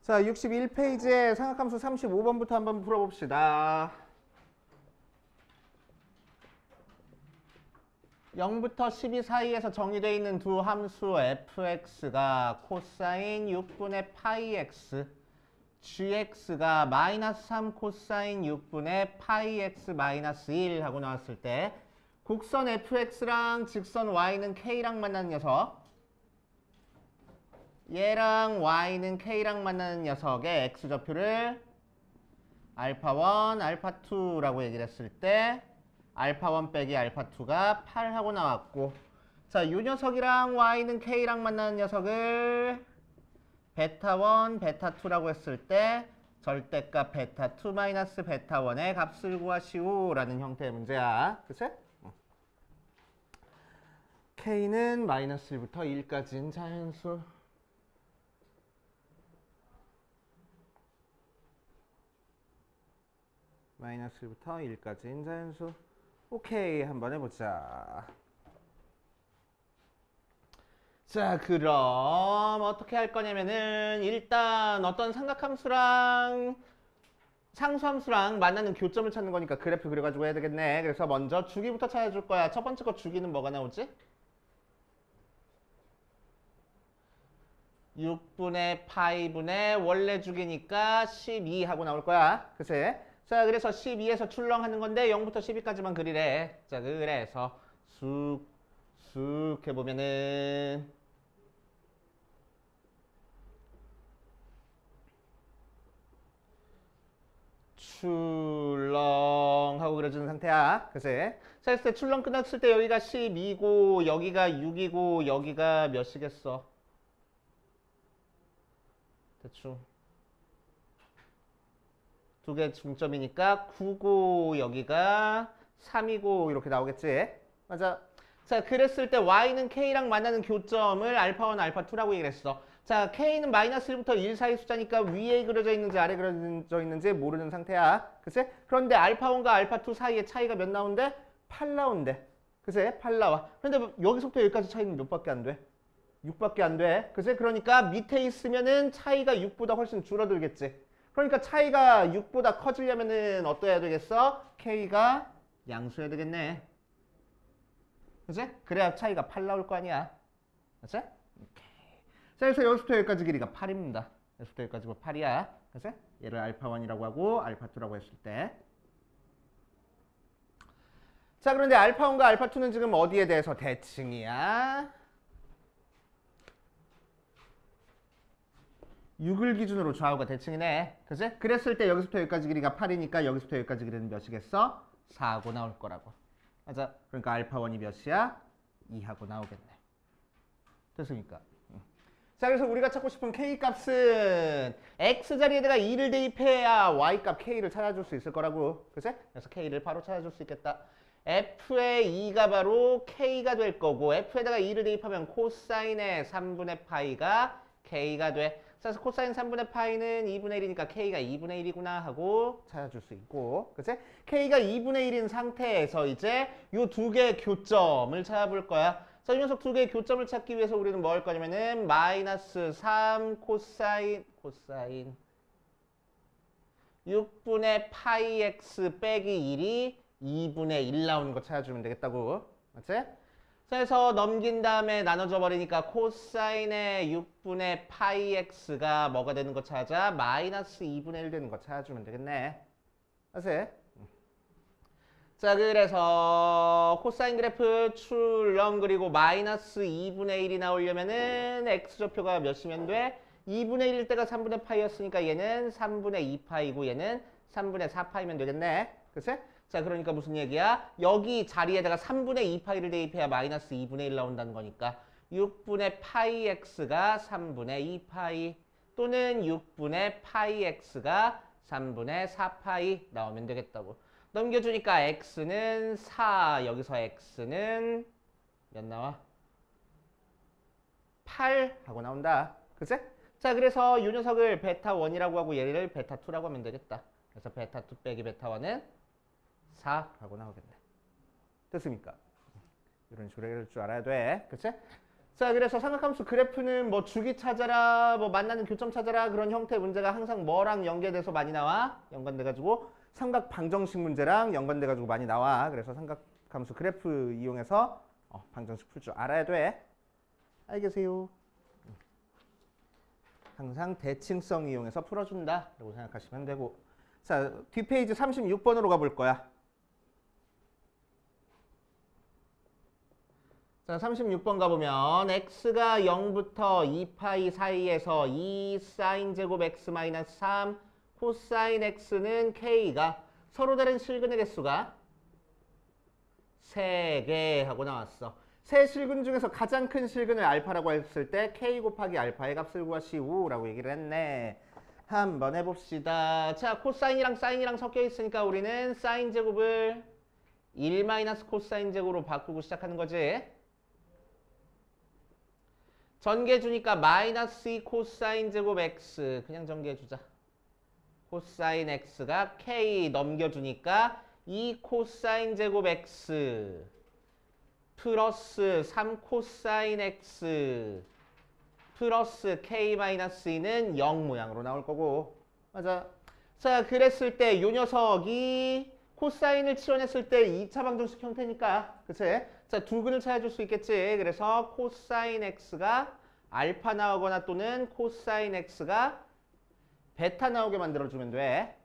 자, 61페이지에 삼각함수 35번부터 한번 풀어봅시다. 0부터 12 사이에서 정의되어 있는 두 함수 fx가 코사인 6분의 파이 x, gx가 마이너스 3 코사인 6분의 파이 x 마이너스 1 하고 나왔을 때 곡선 fx랑 직선 y는 k랑 만나는 녀석, 얘랑 y는 k랑 만나는 녀석의 x좌표를 알파1, 알파2라고 얘기를 했을 때 알파1 빼기 알파2가 8 하고 나왔고, 자, 이 녀석이랑 y는 k랑 만나는 녀석을 베타1, 베타2라고 했을 때 절대값 베타2 마이너스 베타1의 값을 구하시오 라는 형태의 문제야. 그치? k는 마이너스 1부터 1까지인 자연수. 마이너스 1부터 1까지인 자연수. 오케이, 한번 해보자. 자, 그럼 어떻게 할 거냐면은 일단 어떤 삼각함수랑 상수함수랑 만나는 교점을 찾는 거니까 그래프 그려가지고 해야 되겠네. 그래서 먼저 주기부터 찾아줄 거야. 첫 번째 거 주기는 뭐가 나오지? 6분의 파이분의 원래 주기니까 12 하고 나올 거야. 그치? 자, 그래서 12에서 출렁하는 건데 0부터 12까지만 그리래. 자, 그래서 쑥 해보면은 출렁하고 그려주는 상태야. 그치? 자, 했을 때 출렁 끝났을 때 여기가 12고 여기가 6이고 여기가 몇이겠어? 대충 두 개 중점이니까 9고 여기가 3이고 이렇게 나오겠지? 맞아. 자, 그랬을 때 y는 k랑 만나는 교점을 알파1, 알파2라고 얘기를 했어. 자, k는 마이너스 1부터 1 사이 숫자니까 위에 그려져 있는지 아래 그려져 있는지 모르는 상태야. 그치? 그런데 알파1과 알파2 사이에 차이가 몇 나온대? 8 나온대. 그치? 8 나와. 근데 여기서부터 여기까지 차이는 몇 밖에 안 돼? 6밖에 안 돼. 그치? 그러니까 밑에 있으면은 차이가 6보다 훨씬 줄어들겠지. 그러니까 차이가 6보다 커지려면은 어떠해야 되겠어? k가 양수해야 되겠네. 그치? 그래야 차이가 8 나올 거 아니야. 그치? 오케이. 자, 그래서 여기서부터 여기까지 길이가 8입니다. 여기서부터 여기까지가 8이야. 그치? 얘를 알파1이라고 하고 알파2라고 했을 때. 자, 그런데 알파1과 알파2는 지금 어디에 대해서 대칭이야? 6을 기준으로 좌우가 대칭이네. 그치? 그랬을 때 여기서부터 여기까지 길이가 8이니까 여기서부터 여기까지 길이는 몇이겠어? 4하고 나올 거라고. 맞아. 그러니까 알파1이 몇이야? 2하고 나오겠네. 됐습니까? 자, 그래서 우리가 찾고 싶은 k값은 x자리에다가 2를 대입해야 y값 k를 찾아줄 수 있을 거라고. 그치? 그래서 k를 바로 찾아줄 수 있겠다. f의 2가 바로 k가 될 거고 f에다가 2를 대입하면 코사인의 3분의 파이가 k가 돼. 그래서 코사인 3분의 파이는 2분의 1이니까 k가 2분의 1이구나 하고 찾아줄 수 있고, 그치? k가 2분의 1인 상태에서 이제 이 두 개의 교점을 찾아볼 거야. 자, 이 녀석 두 개의 교점을 찾기 위해서 우리는 뭐 할 거냐면은 마이너스 3 코사인 6분의 파이 x 빼기 1이 2분의 1 나오는 거 찾아주면 되겠다고. 맞지? 그래서 넘긴 다음에 나눠져 버리니까 코사인의 6분의 파이 x가 뭐가 되는 거 찾아? 마이너스 2분의 1 되는 거 찾아주면 되겠네. 맞지? 자, 그래서 코사인 그래프 출렁 그리고 마이너스 2분의 1이 나오려면은 x좌표가 몇이면 돼? 2분의 1일 때가 3분의 파이였으니까 얘는 3분의 2파이고 얘는 3분의 4파이면 되겠네. 그치? 자, 그러니까 무슨 얘기야? 여기 자리에다가 3분의 2파이를 대입해야 마이너스 2분의 1 나온다는 거니까 6분의 파이 x가 3분의 2파이 또는 6분의 파이 x가 3분의 4파이 나오면 되겠다고. 넘겨주니까 x는 4, 여기서 x는 몇 나와? 8 하고 나온다. 그치? 자, 그래서 이 녀석을 베타1이라고 하고 얘를 베타2라고 하면 되겠다. 그래서 베타2 빼기 베타1은 4 하고 나오겠네. 됐습니까? 이런 식으로 해줄 줄 알아야 돼. 그치? 자, 그래서 삼각함수 그래프는 뭐 주기 찾아라, 뭐 만나는 교점 찾아라 그런 형태의 문제가 항상 뭐랑 연계돼서 많이 나와? 연관돼가지고 삼각 방정식 문제랑 연관돼가지고 많이 나와. 그래서 삼각함수 그래프 이용해서 방정식 풀 줄 알아야 돼. 알겠어요? 항상 대칭성 이용해서 풀어준다 라고 생각하시면 되고. 자, 뒷페이지 36번으로 가볼 거야. 자, 36번 가보면 x가 0부터 2파이 사이에서 2 사인 제곱 x 마이너스 3 코사인 x는 k가 서로 다른 실근의 개수가 3개 하고 나왔어. 세 실근 중에서 가장 큰 실근을 알파라고 했을 때 k 곱하기 알파의 값을 구하시오라고 얘기를 했네. 한번 해봅시다. 자, 코사인이랑 사인이랑 섞여 있으니까 우리는 사인 제곱을 1 마이너스 코사인 제곱으로 바꾸고 시작하는 거지. 전개해주니까 마이너스 2 코사인 제곱 x 그냥 전개해주자. 코사인 x가 k 넘겨주니까 2 코사인 제곱 x 플러스 3 코사인 x 플러스 k 마이너스 2는 0 모양으로 나올 거고. 맞아. 자, 그랬을 때 요 녀석이 코사인을 치환했을 때 2차 방정식 형태니까, 그치? 자, 두 근을 찾아줄 수 있겠지. 그래서 코사인 x가 알파 나오거나 또는 코사인 x가 베타 나오게 만들어주면 돼.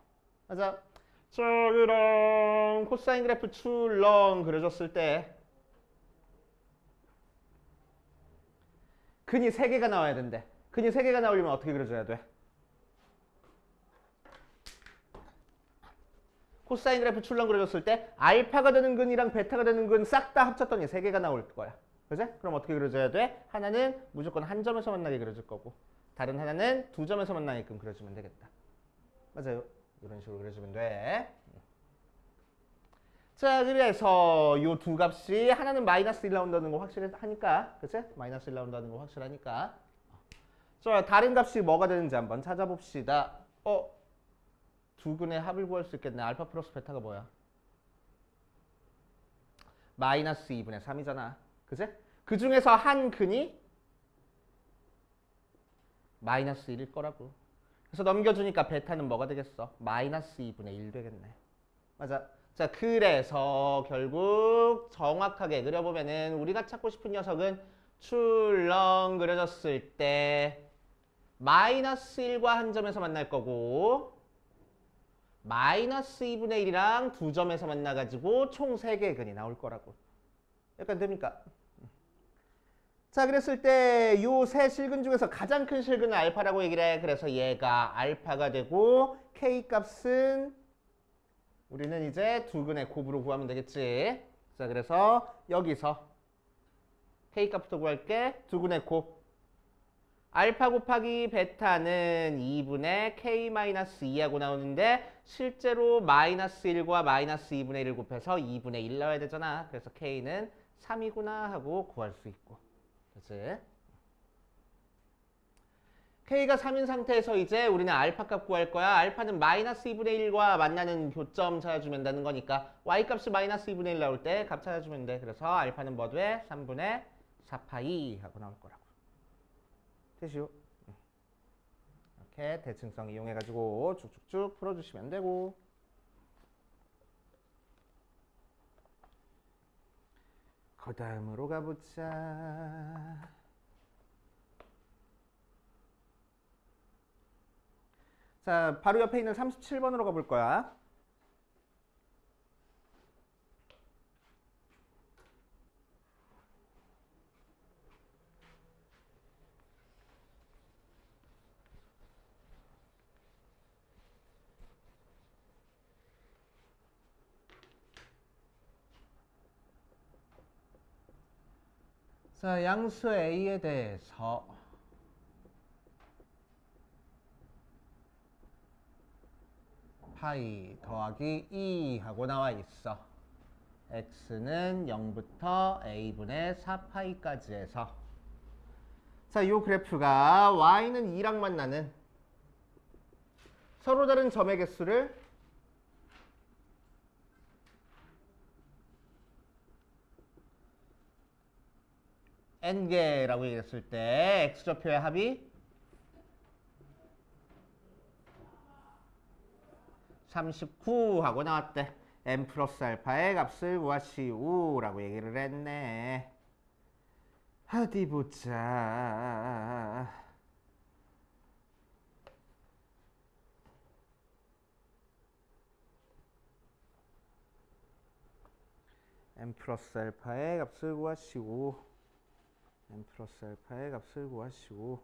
맞아. 자, 그럼 코사인 그래프 출렁 그려줬을 때 근이 3개가 나와야 된대. 근이 3개가 나오려면 어떻게 그려줘야 돼? 코사인 그래프 출렁 그려줬을 때 알파가 되는 근이랑 베타가 되는 근 싹 다 합쳤더니 3개가 나올 거야. 그지? 그럼 어떻게 그려줘야 돼? 하나는 무조건 한 점에서 만나게 그려줄 거고 다른 하나는 두 점에서 만나게끔 그려주면 되겠다. 맞아요. 이런 식으로 그려주면 돼. 자, 그래서 요 두 값이 하나는 마이너스 1 나온다는 거 확실하니까, 그치? 마이너스 1 나온다는 거 확실하니까. 자, 다른 값이 뭐가 되는지 한번 찾아봅시다. 두 근의 합을 구할 수 있겠네. 알파 플러스 베타가 뭐야? 마이너스 2분의 3이잖아. 그치? 그 중에서 한 근이 마이너스 1일 거라고. 그래서 넘겨주니까 베타는 뭐가 되겠어? 마이너스 2분의 1 되겠네. 맞아. 자, 그래서 결국 정확하게 그려보면은 우리가 찾고 싶은 녀석은 출렁 그려졌을 때 마이너스 1과 한 점에서 만날 거고 마이너스 2분의 1이랑 두 점에서 만나가지고 총 3개의 근이 나올 거라고. 약간 됩니까? 자, 그랬을 때 요 세 실근 중에서 가장 큰 실근은 알파라고 얘기를 해. 그래서 얘가 알파가 되고 k 값은 우리는 이제 두 근의 곱으로 구하면 되겠지. 자, 그래서 여기서 k 값부터 구할게. 두 근의 곱. 알파 곱하기 베타는 2분의 k-2하고 나오는데 실제로 마이너스 1과 마이너스 2분의 1을 곱해서 2분의 1 나와야 되잖아. 그래서 k는 3이구나 하고 구할 수 있고. 그치? k가 3인 상태에서 이제 우리는 알파 값 구할 거야. 알파는 마이너스 2분의 1과 만나는 교점 찾아주면 되는 거니까 y 값이 마이너스 2분의 1 나올 때 값 찾아주면 돼. 그래서 알파는 뭐 돼? 3분의 4파이 하고 나올 거라고. 되시오? 이렇게 대칭성 이용해가지고 쭉쭉쭉 풀어주시면 되고. 그 다음으로 가보자. 자, 바로 옆에 있는 37번으로 가볼 거야. 자, 양수 A에 대해서 파이 더하기 2 하고 나와 있어. x는 0부터 a분의 4파이까지 해서 자, 요 그래프가 y는 2랑 만나는 서로 다른 점의 개수를 n개라고 얘기했을 때 x좌표의 합이 39 하고 나왔대. n 플러스 알파의 값을 구하시오라고 얘기를 했네. 어디 보자. n 플러스 알파의 값을 구하시오. n 플러스 알파의 값을 구하시오.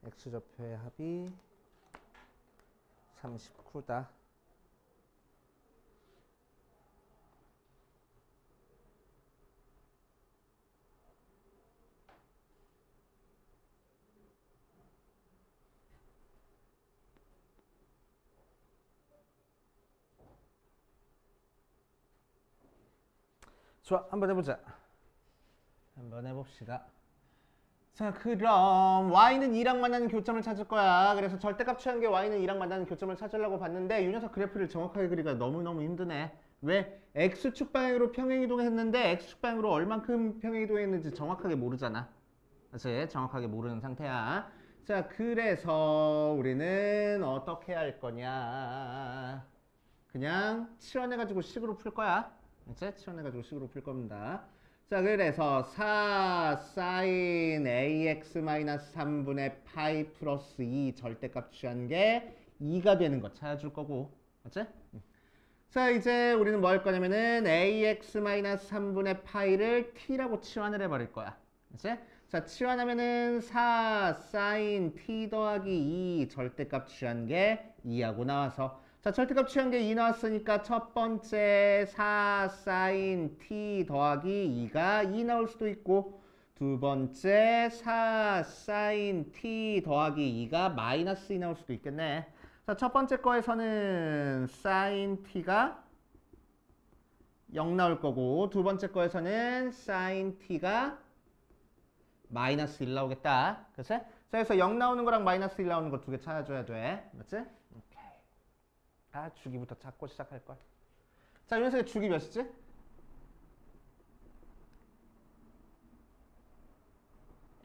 x좌표의 합이 39다. 좋아, 한번 해보자. 한번 해봅시다. 자, 그럼 y는 2랑 만나는 교점을 찾을 거야. 그래서 절대값 취한 게 y는 2랑 만나는 교점을 찾으려고 봤는데 이 녀석 그래프를 정확하게 그리기가 너무너무 힘드네. 왜? x축 방향으로 평행이동했는데 x축 방향으로 얼만큼 평행이동했는지 정확하게 모르잖아. 그치? 정확하게 모르는 상태야. 자, 그래서 우리는 어떻게 할 거냐. 그냥 치환해가지고 식으로 풀 거야. 그치? 치환해가지고 식으로 풀 겁니다. 자, 그래서 4 sin ax-3분의 파이 플러스 2 절대값 취한 게 2가 되는 거 찾아줄 거고. 맞지? 자, 이제 우리는 뭐 할 거냐면은 ax-3분의 파이를 t라고 치환을 해버릴 거야. 그치? 자, 치환하면은 4 sin t 더하기 2 절대값 취한 게 2하고 나와서 자, 절대값 취한 게 2 나왔으니까 첫 번째 4 sin t 더하기 2가 2 나올 수도 있고 두 번째 4 sin t 더하기 2가 마이너스 2 나올 수도 있겠네. 자, 첫 번째 거에서는 sin t가 0 나올 거고 두 번째 거에서는 sin t가 마이너스 1 나오겠다. 그치? 자, 그래서 0 나오는 거랑 마이너스 1 나오는 거 두 개 찾아줘야 돼. 맞지? 아, 주기부터 찾고 시작할걸. 자, 이 녀석의 주기 몇이지?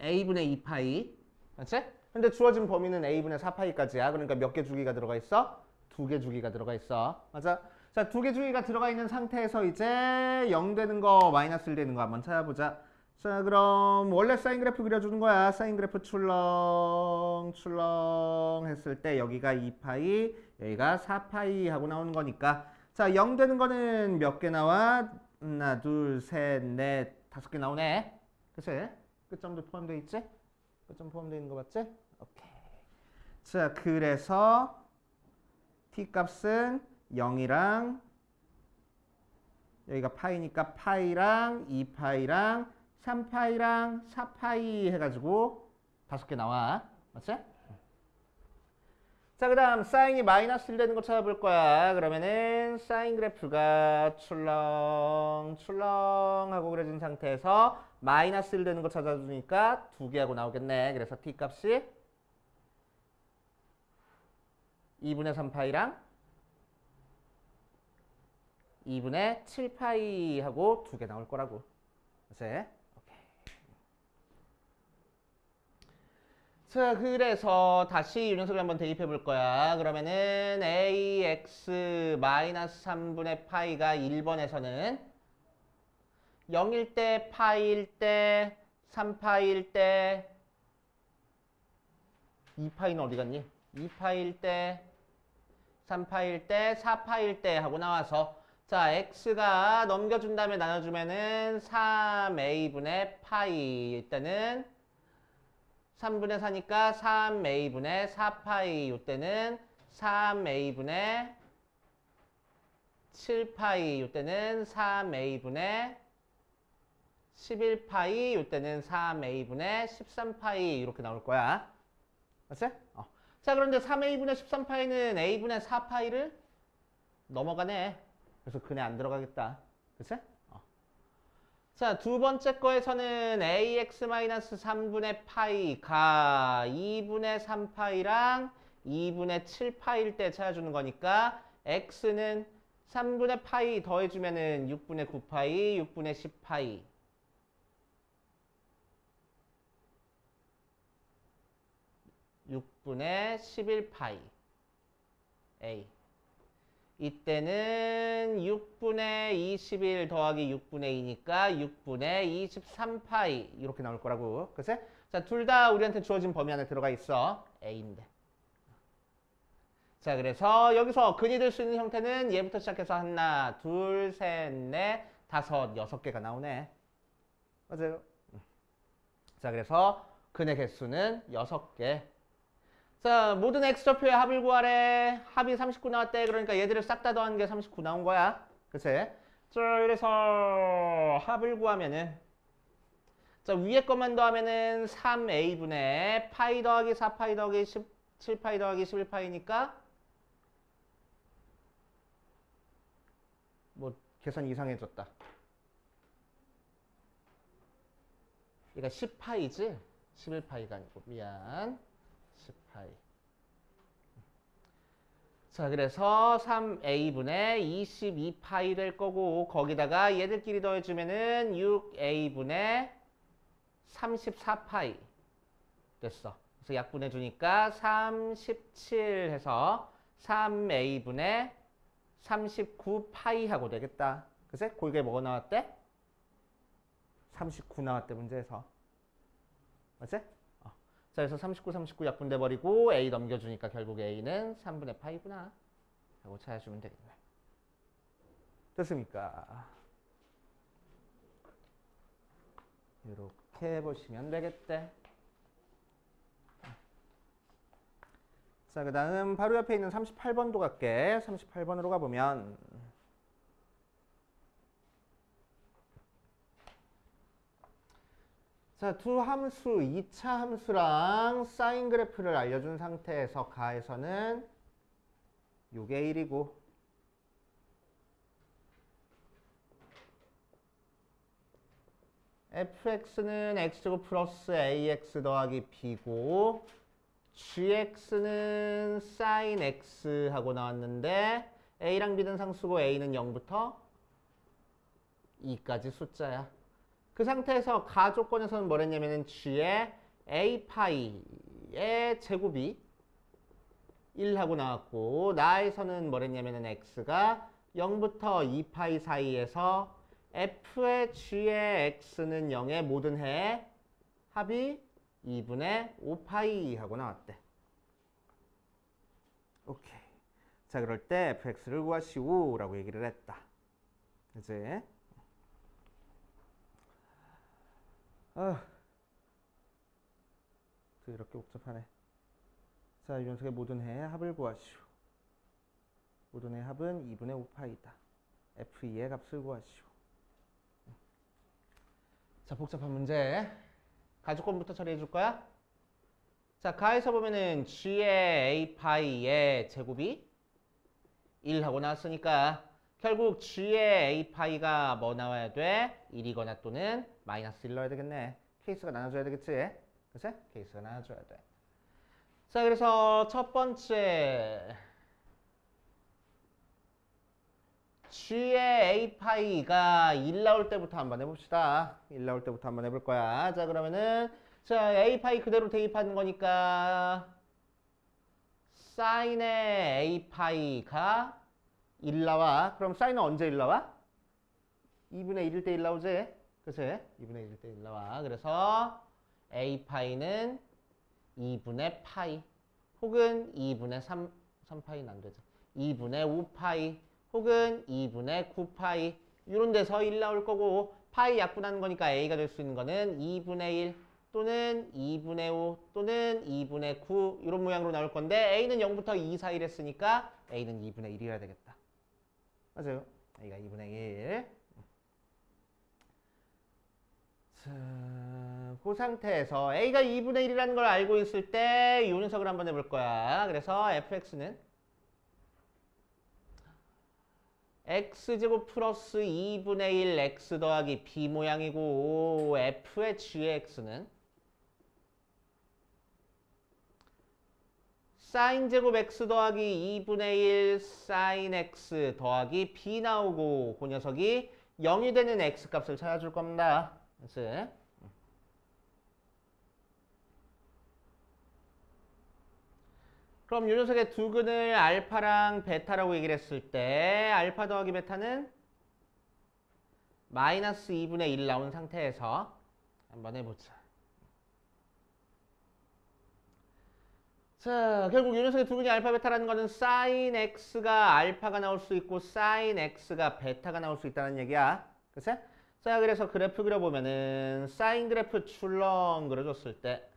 a분의 2파이. 맞지? 근데 주어진 범위는 a분의 4파이까지야. 그러니까 몇 개 주기가 들어가 있어? 2개 주기가 들어가 있어. 맞아? 자, 2개 주기가 들어가 있는 상태에서 이제 0 되는 거, 마이너스 1 되는 거 한번 찾아보자. 자, 그럼 원래 사인 그래프 그려주는 거야. 사인 그래프 출렁 했을 때 여기가 2파이, 여기가 4파이 하고 나오는 거니까 자, 0 되는 거는 몇 개 나와? 하나, 둘, 셋, 넷, 5개 나오네. 그치? 끝점도 포함되어 있지? 끝점 포함되어 있는 거 맞지? 오케이. 자, 그래서 t 값은 0이랑 여기가 파이니까 파이랑 2파이랑 3파이랑 4파이 해가지고 5개 나와. 맞지? 자, 그 다음 사인이 마이너스 1 되는 거 찾아볼 거야. 그러면은 사인 그래프가 출렁 하고 그려진 상태에서 마이너스 1 되는 거 찾아주니까 2개 하고 나오겠네. 그래서 t 값이 2분의 3파이랑 2분의 7파이 하고 2개 나올 거라고. 그치? 자, 그래서 다시 이 녀석을 한번 대입해 볼 거야. 그러면은 ax-3분의 파이가 1번에서는 0일 때, 파이일 때, 3파이일 때, 2파이는 어디 갔니? 2파이일 때, 3파이일 때, 4파이일 때 하고 나와서 자, x가 넘겨준 다음에 나눠주면은 3a분의 파이 이때는 3분의 4니까 3a분의 4파이 이때는 3a분의 7파이 이때는 3a분의 11파이 이때는 3a분의 13파이 이렇게 나올 거야. 맞지? 자, 그런데 3a분의 13파이는 a분의 4파이를 넘어가네. 그래서 근에 안 들어가겠다. 그치? 자, 두 번째 거에서는 ax-3분의 파이가 2분의 3파이랑 2분의 7파이일 때 찾아주는 거니까 x는 3분의 파이 더해주면은 6분의 9파이, 6분의 10파이. 6분의 11파이 a. 이때는 6분의 21 더하기 6분의 2니까 6분의 23파이 이렇게 나올 거라고. 그치? 자, 둘 다 우리한테 주어진 범위 안에 들어가 있어. a인데. 자, 그래서 여기서 근이 될 수 있는 형태는 얘부터 시작해서 하나, 둘, 셋, 넷, 다섯, 여섯 개가 나오네. 맞아요. 자, 그래서 근의 개수는 6개. 자, 모든 x좌표의 합을 구하래. 합이 39 나왔대. 그러니까 얘들을 싹 다 더한 게 39 나온 거야. 그치? 자, 그래서 합을 구하면은 자, 위에 것만 더하면은 3a분의 파이 더하기 4파이 더하기 17파이 더하기 11파이니까 뭐 계산 이상해졌다. 얘가 10파이지? 11파이가 아니고 미안. 10파이. 자, 그래서 3a분의 22파이 될 거고 거기다가 얘들끼리 더해주면은 6a분의 34파이 됐어. 그래서 약분해 주니까 37 해서 3a분의 39파이 하고 되겠다. 그치? 거기에 뭐가 나왔대? 39 나왔대 문제에서. 맞지? 자, 그래서 39 약분돼 버리고 a 넘겨주니까 결국 a는 3분의 파이구나 하고 찾아주면 되겠네. 됐습니까? 이렇게 보시면 되겠대. 자, 그 다음 바로 옆에 있는 38번도 갈게. 38번으로 가보면 자, 두 함수, 2차 함수랑 사인 그래프를 알려준 상태에서 가에서는 요게 1이고 fx는 x제곱 플러스 ax 더하기 b고 gx는 sin x 하고 나왔는데 a랑 b는 상수고 a는 0부터 2까지 숫자야. 그 상태에서 가 조건에서는 뭐랬냐면은 g의 a파이의 제곱이 1하고 나왔고 나에서는 뭐랬냐면은 x가 0부터 2파이 사이에서 f의 g의 x는 0의 모든 해의 합이 2분의 5파이 하고 나왔대. 오케이. 자, 그럴 때 fx를 구하시오 라고 얘기를 했다. 이제 이렇게 복잡하네. 자, 이 녀석의 모든 해의 합을 구하시오. 모든 해의 합은 2분의 5파이다. f2의 값을 구하시오. 자, 복잡한 문제. 가족권부터 처리해 줄 거야? 자, 가에서 보면은 g의 a파이의 제곱이 1하고 나왔으니까 결국 g의 a파이가 뭐 나와야 돼? 1이거나 또는 마이너스 1 넣어야 되겠네. 케이스가 나눠줘야 되겠지? 그치? 케이스가 나눠줘야 돼. 자, 그래서 첫 번째 g의 a파이가 1 나올 때부터 한번 해봅시다. 1 나올 때부터 한번 해볼 거야. 자, 그러면은 자, a파이 그대로 대입하는 거니까 사인의 a파이가 1 나와. 그럼 사인은 언제 1 나와? 2분의 1일 때 1 나오지? 그치? 2분의 1일 때 1 나와. 그래서 a파이는 2분의 파이 혹은 2분의 3파이는 안 되죠. 2분의 5파이 혹은 2분의 9파이 이런 데서 1 나올 거고 파이 약분하는 거니까 a가 될 수 있는 거는 2분의 1 또는 2분의 5 또는 2분의 9 이런 모양으로 나올 건데 a는 0부터 2 사이를 했으니까 a는 2분의 1이어야 되겠다. 맞아요. a가 2분의 1. 자, 그 상태에서 a가 2분의 1이라는 걸 알고 있을 때 이 녀석을 한번 해볼 거야. 그래서 fx는 x제곱 플러스 2분의 1 x 더하기 b 모양이고 f의 g의 x는 사인 제곱 x 더하기 2분의 1 사인 x 더하기 b 나오고 그 녀석이 0이 되는 x 값을 찾아줄 겁니다. 그래서 그럼 이 녀석의 두 근을 알파랑 베타라고 얘기를 했을 때 알파 더하기 베타는 마이너스 2분의 1 나온 상태에서 한번 해보자. 자, 결국 이 녀석의 두 근이 알파 베타라는 거는 사인 x가 알파가 나올 수 있고 사인 x가 베타가 나올 수 있다는 얘기야. 그치? 자, 그래서 그래프 그려보면은 사인 그래프 출렁 그려줬을 때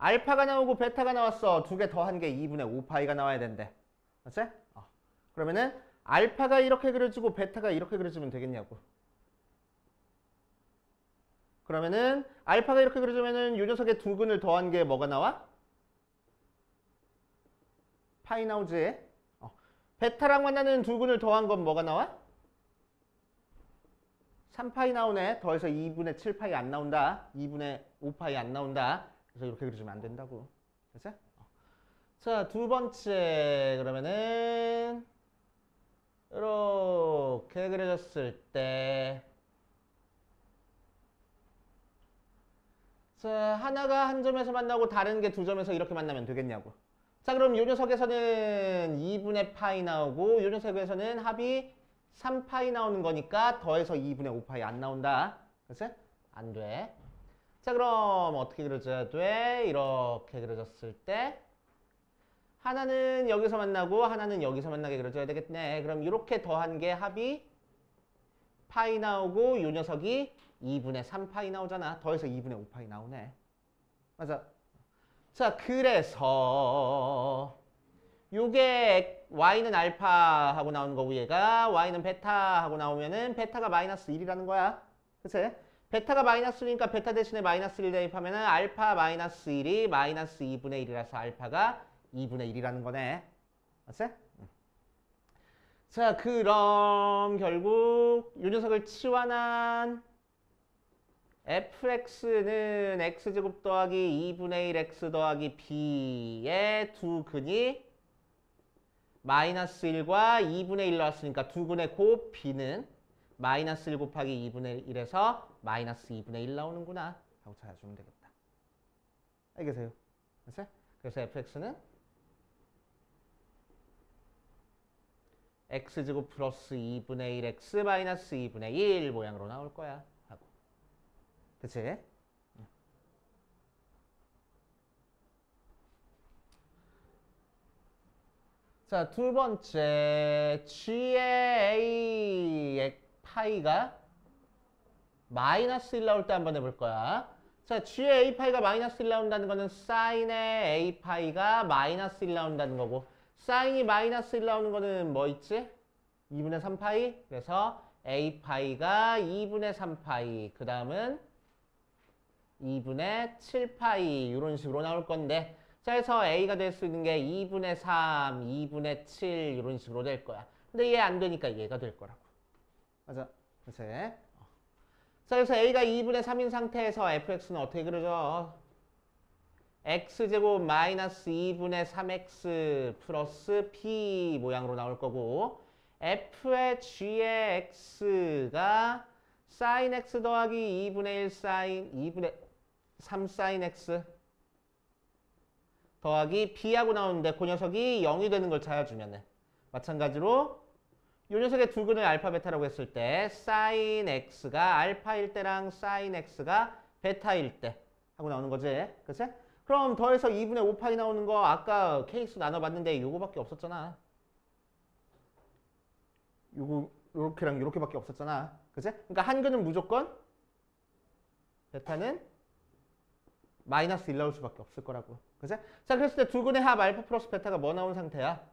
알파가 나오고 베타가 나왔어. 두 개 더한 게 2분의 5파이가 나와야 된대. 그치? 그러면은 알파가 이렇게 그려지고 베타가 이렇게 그려지면 되겠냐고. 그러면은 알파가 이렇게 그려지면은 이 녀석의 두 근을 더한 게 뭐가 나와? 파이 나오지. 베타랑 만나는 두 근을 더한 건 뭐가 나와? 3파이 나오네. 더해서 2분의 7파이 안 나온다. 2분의 5파이 안 나온다. 그래서 이렇게 그려주면 안 된다고. 그치? 자, 두 번째 그러면은 이렇게 그려졌을 때 자, 하나가 한 점에서 만나고 다른 게 두 점에서 이렇게 만나면 되겠냐고. 자, 그럼 이 녀석에서는 2분의 파이 나오고 이 녀석에서는 합이 3파이 나오는 거니까 더해서 2분의 5파이 안 나온다. 그치? 안 돼. 자, 그럼 어떻게 그려줘야 돼? 이렇게 그려졌을 때 하나는 여기서 만나고 하나는 여기서 만나게 그려줘야 되겠네. 그럼 이렇게 더한 게 합이 파이 나오고 이 녀석이 2분의 3파이 나오잖아. 더해서 2분의 5파이 나오네. 맞아. 자, 그래서 요게 y는 알파 하고 나오는 거고 얘가 y는 베타 하고 나오면은 베타가 마이너스 1이라는 거야. 그치? 베타가 마이너스 1이니까 베타 대신에 마이너스 1 대입하면은 알파 마이너스 1이 마이너스 2분의 1이라서 알파가 2분의 1이라는 거네. 맞지? 자, 그럼 결국 이 녀석을 치환한 fx는 x제곱 더하기 2분의 1 x 더하기 b의 두 근이 마이너스 1과 2분의 1 나왔으니까 두 근의 곱 b는 마이너스 1 곱하기 2분의 1에서 마이너스 2분의 1 나오는구나 하고 찾아주면 되겠다. 알겠어요? 그래서 fx는 x제곱 플러스 2분의 1 x 마이너스 2분의 1 모양으로 나올 거야. 하고. 그치? 자, 두 번째 g의 a 파이가 마이너스 1 나올 때 한번 해볼 거야. 자, g의 a 파이가 마이너스 1 나온다는 거는 사인의 a 파이가 마이너스 1 나온다는 거고 사인이 마이너스 1 나오는 거는 뭐 있지? 2분의 3파이. 그래서 a 파이가 2분의 3파이. 그 다음은 2분의 7파이. 이런 식으로 나올 건데 자, 그래서 a가 될 수 있는 게 2분의 3, 2분의 7 이런 식으로 될 거야. 근데 얘 안 되니까 얘가 될 거라고. 맞아. 그치? 자, 그래서 a가 2분의 3인 상태에서 fx는 어떻게 그려져? x제곱 마이너스 2분의 3x 플러스 p 모양으로 나올 거고 f의 g의 x가 sin x 더하기 2분의 1 sin 2분의 3 sin x 더하기 b하고 나오는데 그 녀석이 0이 되는 걸 찾아주면은 마찬가지로 이 녀석의 두 근을 알파 베타라고 했을 때 sin x가 알파일 때랑 sin x가 베타일 때 하고 나오는 거지. 그치? 그럼 더해서 2분의 5파이 나오는 거 아까 케이스 나눠봤는데 요거밖에 없었잖아. 요거 요렇게랑 요렇게밖에 없었잖아. 그치? 그러니까 한 근은 무조건 베타는 마이너스 1 나올 수밖에 없을 거라고. 그치? 자, 그랬을 때 두 근의 합 알파 플러스 베타가 뭐 나온 상태야?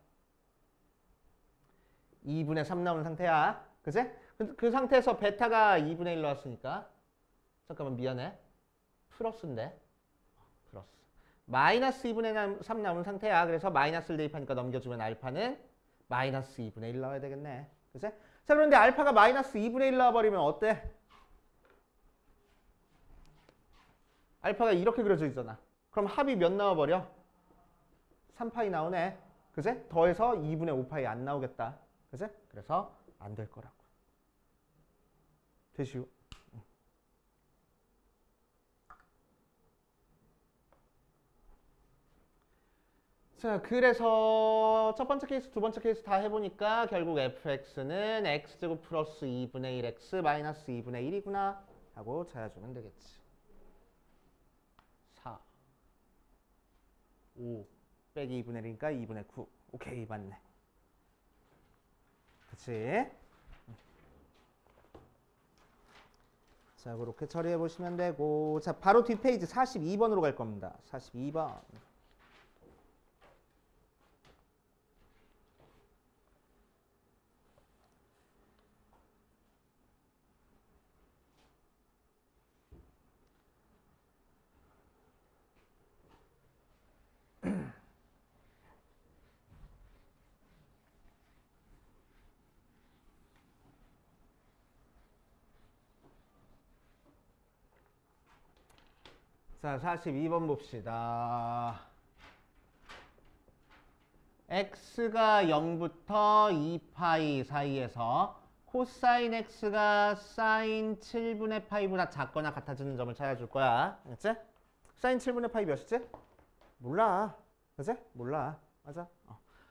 2분의 3 나온 상태야. 그치? 그 상태에서 베타가 2분의 1 나왔으니까 잠깐만 미안해. 플러스인데. 플러스. 마이너스 2분의 3 나온 상태야. 그래서 마이너스를 대입하니까 넘겨주면 알파는 마이너스 2분의 1 나와야 되겠네. 그치? 자, 그런데 알파가 마이너스 2분의 1 나와버리면 어때? 알파가 이렇게 그려져 있잖아. 그럼 합이 몇 나와버려? 3파이 나오네. 그치? 더해서 2분의 5파이 안 나오겠다. 그치? 그래서 안 될 거라고. 되시오. 자, 그래서 첫 번째 케이스, 두 번째 케이스 다 해보니까 결국 fx는 x제곱 플러스 2분의 1x 마이너스 2분의 1이구나 하고 찾아주면 되겠지. 4, 5 빼기 2분의 1이니까 2분의 9. 오케이, 맞네. 그치? 자, 그렇게 처리해 보시면 되고, 자, 바로 뒷페이지 42번으로 갈 겁니다. 42번. 자, 42번 봅시다. x가 0부터 2파이 사이에서 코사인 x가 사인 7분의 파이보다 작거나 같아지는 점을 찾아줄 거야. 알겠지? 사인 7분의 파이 몇이지? 몰라. 그치? 몰라. 맞아.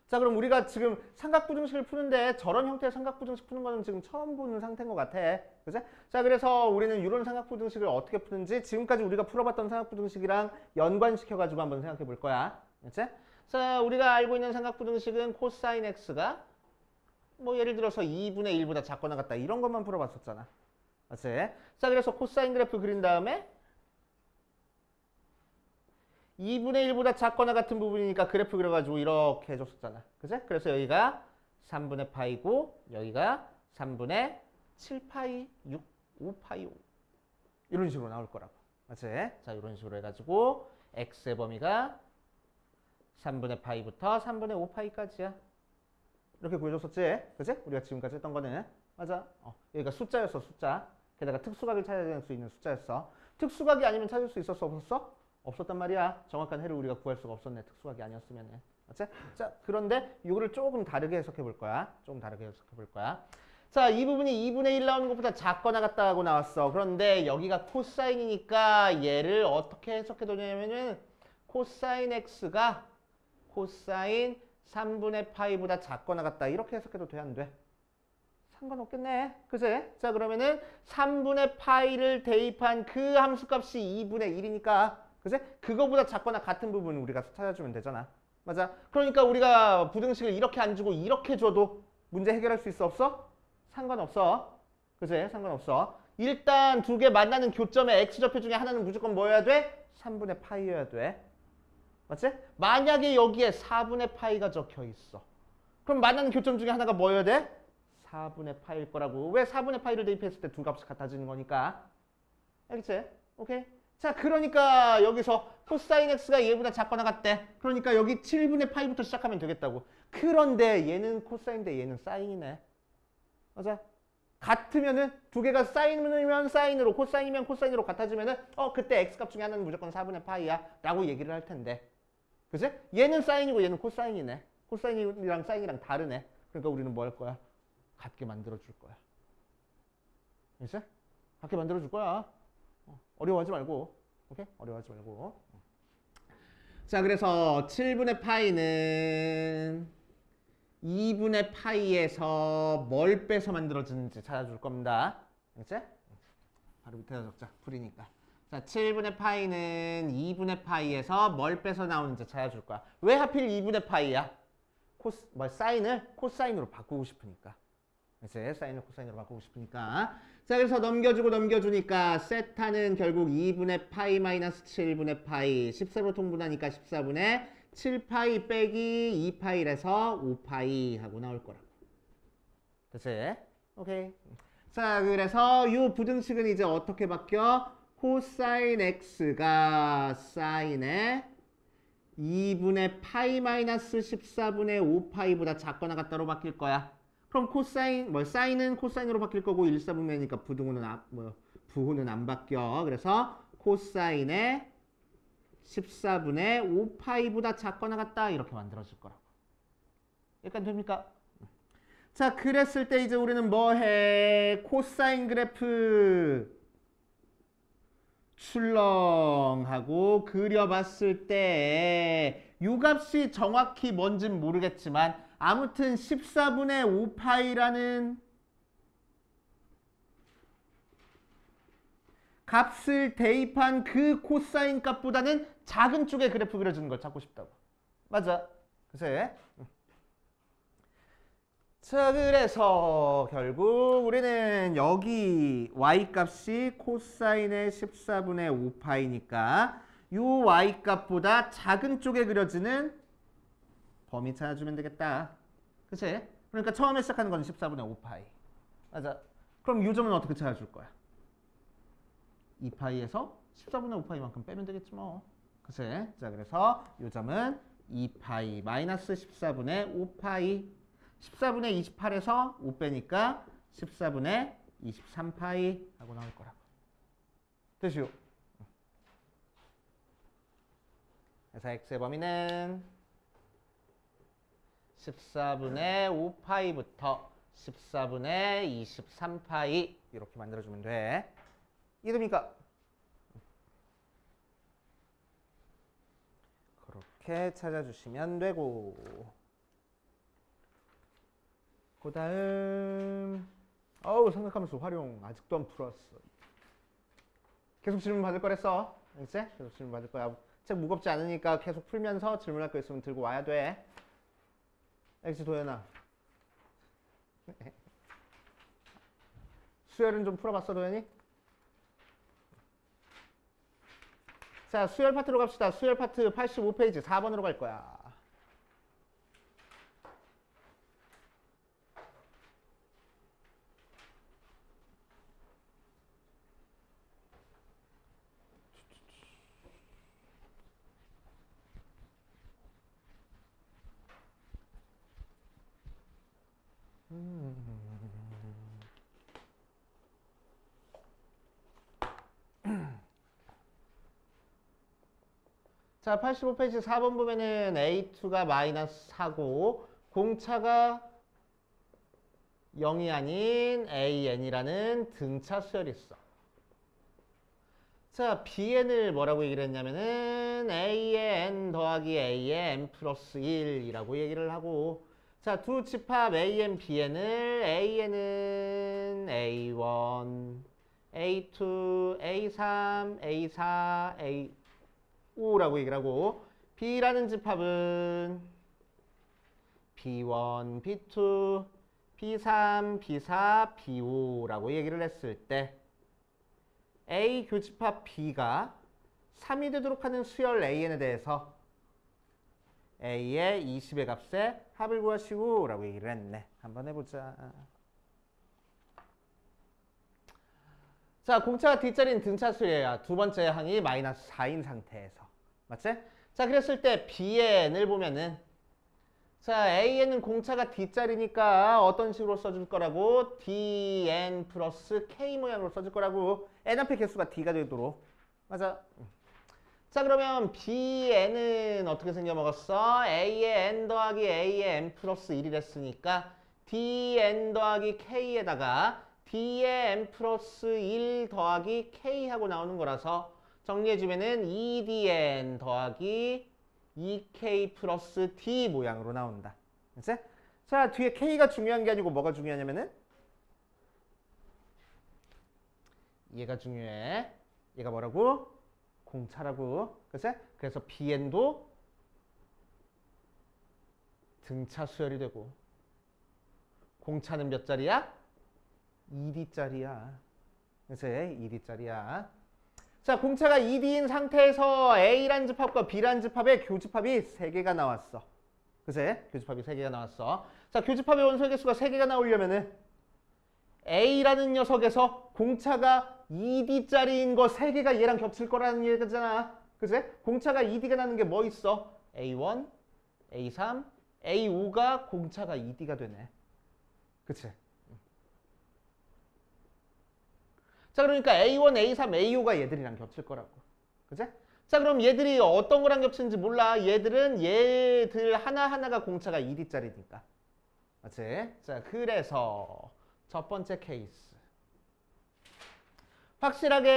자, 그럼 우리가 지금 삼각부등식을 푸는데 저런 형태의 삼각부등식 푸는 거는 지금 처음 보는 상태인 것 같아. 그치? 자, 그래서 우리는 이런 삼각부등식을 어떻게 푸는지 지금까지 우리가 풀어봤던 삼각부등식이랑 연관시켜가지고 한번 생각해 볼 거야. 그치? 자, 우리가 알고 있는 삼각부등식은 코사인 x가 뭐 예를 들어서 2분의 1보다 작거나 같다 이런 것만 풀어봤었잖아. 맞지? 자, 그래서 코사인 그래프 그린 다음에 2분의 1보다 작거나 같은 부분이니까 그래프 그려가지고 이렇게 해줬었잖아. 그치? 그래서 여기가 3분의 파이고 여기가 3분의 7파이 6, 5파이 5 이런 식으로 나올 거라고. 맞지? 자, 이런 식으로 해가지고 x의 범위가 3분의 파이부터 3분의 5파이까지야. 이렇게 구해줬었지? 그치? 우리가 지금까지 했던 거는. 맞아. 여기가 숫자였어, 숫자. 게다가 특수각을 찾아낼 수 있는 숫자였어. 특수각이 아니면 찾을 수 있었어, 없었어? 없었단 말이야. 정확한 해를 우리가 구할 수가 없었네. 특수각이 아니었으면. 맞지? 자, 그런데 이거를 조금 다르게 해석해 볼 거야. 조금 다르게 해석해 볼 거야. 자, 이 부분이 2분의 1 나오는 것보다 작거나 같다고 나왔어. 그런데 여기가 코사인이니까 얘를 어떻게 해석해 두냐면은 코사인 x가 코사인 3분의 파이보다 작거나 같다. 이렇게 해석해도 돼, 안 돼? 상관없겠네. 그치? 자, 그러면은 3분의 파이를 대입한 그 함수값이 2분의 1이니까 그치? 그거보다 작거나 같은 부분을 우리가 찾아주면 되잖아. 맞아? 그러니까 우리가 부등식을 이렇게 안 주고 이렇게 줘도 문제 해결할 수 있어, 없어? 상관없어. 그치? 상관없어. 일단 두 개 만나는 교점의 x좌표 중에 하나는 무조건 뭐여야 돼? 3분의 파이여야 돼. 맞지? 만약에 여기에 4분의 파이가 적혀 있어. 그럼 만나는 교점 중에 하나가 뭐여야 돼? 4분의 파이일 거라고. 왜 4분의 파이를 대입했을 때 두 값이 같아지는 거니까. 알겠지? 오케이? 자, 그러니까 여기서 코사인 x가 얘보다 작거나 같대. 그러니까 여기 7분의 파이부터 시작하면 되겠다고. 그런데 얘는 코사인인데 얘는 사인이네. 맞아? 같으면은 두 개가 사인이면 사인으로 코사인이면 코사인으로 같아지면은 그때 x값 중에 하나는 무조건 4분의 파이야 라고 얘기를 할 텐데. 그치? 얘는 사인이고 얘는 코사인이네. 코사인이랑 사인이랑 다르네. 그러니까 우리는 뭐 할 거야? 같게 만들어 줄 거야. 알겠지? 같게 만들어 줄 거야. 어려워하지 말고. 오케이? 어려워하지 말고. 자, 그래서 7분의 파이는 2분의 파이에서 뭘 빼서 만들어지는지 찾아줄 겁니다. 알겠지? 바로 밑에다 적자. 풀이니까. 자, 7분의 파이는 2분의 파이에서 뭘 빼서 나오는지 찾아줄 거야. 왜 하필 2분의 파이야? 사인을 코사인으로 바꾸고 싶으니까. 그치? 사인을 코사인으로 바꾸고 싶으니까. 자, 그래서 넘겨주고 넘겨주니까 세타는 결국 2분의 파이 마이너스 7분의 파이 14로 통분하니까 14분의 7파이 빼기 2파이라서 5파이 하고 나올 거라고. 그치? 오케이. 자, 그래서 이 부등식은 이제 어떻게 바뀌어? 코사인 x가 사인의 2분의 파이 마이너스 14분의 5파이보다 작거나 같다로 바뀔 거야. 그럼 사인은 코사인으로 바뀔 거고 1,4분면이니까 부호는 안 바뀌어. 그래서 코사인의 14분의 5파이보다 작거나 같다 이렇게 만들어질 거라고. 약간 됩니까? 자, 그랬을 때 이제 우리는 뭐 해? 코사인 그래프 출렁하고 그려봤을 때 요 값이 정확히 뭔진 모르겠지만 아무튼 14분의 5파이라는 값을 대입한 그 코사인 값보다는 작은 쪽의 그래프 그려주는 걸 찾고 싶다고. 맞아. 그래. 자, 그래서 결국 우리는 여기 y값이 코사인의 14분의 5파이니까 이 y값보다 작은 쪽에 그려지는 범위 찾아주면 되겠다. 그치? 그러니까 처음에 시작하는 건 14분의 5파이. 맞아. 그럼 이 점은 어떻게 찾아줄 거야? 2파이에서 14분의 5파이만큼 빼면 되겠지 뭐. 그치? 자, 그래서 이 점은 2파이 마이너스 14분의 5파이. 14분의 28에서 5 빼니까 14분의 23파이 하고 나올 거라고. 됐슈. 그래서 x의 범위는 14분의 5파이부터 14분의 23파이 이렇게 만들어주면 돼. 이해됩니까? 그렇게 찾아주시면 되고. 그 다음 생각하면서 활용 아직도 안 풀었어. 계속 질문 받을 거랬어. 알겠지? 계속 질문 받을 거야. 책 무겁지 않으니까 계속 풀면서 질문할 거 있으면 들고 와야 돼. 알겠지, 도연아? 수열은 좀 풀어봤어, 도연이? 자, 수열 파트로 갑시다. 수열 파트 85페이지 4번으로 갈 거야. 자, 85페이지 4번 보면은 A2가 마이너스 4고 공차가 0이 아닌 AN이라는 등차 수열이 있어. 자, BN을 뭐라고 얘기를 했냐면은 A의 N 더하기 A의 N 플러스 1이라고 얘기를 하고, 자, 두 집합 AN, BN을 AN은 A1, A2, A3, A4, A5라고 얘기를 하고, B라는 집합은 B1, B2, B3, B4, B5라고 얘기를 했을 때 A 교집합 B가 3이 되도록 하는 수열 AN에 대해서 A의 20의 값에 합을 구하시고 라고 얘기를 했네. 한번 해보자. 자, 공차가 뒷자리는 등차 수열이야. 두 번째 항이 마이너스 4인 상태에서. 맞지? 자, 그랬을 때 BN을 보면은, 자, AN은 공차가 뒷자리니까 어떤 식으로 써줄 거라고? DN 플러스 K 모양으로 써줄 거라고. N 앞에 개수가 D가 되도록. 맞아. 자, 그러면 BN은 어떻게 생겨먹었어? A의 N 더하기 A의 N 플러스 1이 됐으니까 DN 더하기 K에다가 D의 N 플러스 1 더하기 K 하고 나오는 거라서 정리해주면은 2DN 더하기 2K 플러스 D 모양으로 나온다. 그치? 자, 뒤에 K가 중요한 게 아니고 뭐가 중요하냐면은 얘가 중요해. 얘가 뭐라고? 공차라고. 그치? 그래서 BN도 등차 수열이 되고, 공차는 몇 자리야? 2D짜리야. 그치? 2D짜리야. 자, 공차가 2D인 상태에서 A란 집합과 B란 집합의 교집합이 3개가 나왔어. 그치? 교집합이 3개가 나왔어. 자, 교집합의 원소의 개수가 3개가 나오려면은 A라는 녀석에서 공차가 2D짜리인 거 3개가 얘랑 겹칠 거라는 얘기잖아. 그치? 공차가 2D가 나는 게 뭐 있어? A1, A3, A5가 공차가 2D가 되네. 그치? 자, 그러니까 A1, A3, A5가 얘들이랑 겹칠 거라고. 그치? 자, 그럼 얘들이 어떤 거랑 겹치는지 몰라. 얘들은 얘들 하나하나가 공차가 2D짜리니까. 맞지? 자, 그래서 첫 번째 케이스. 확실하게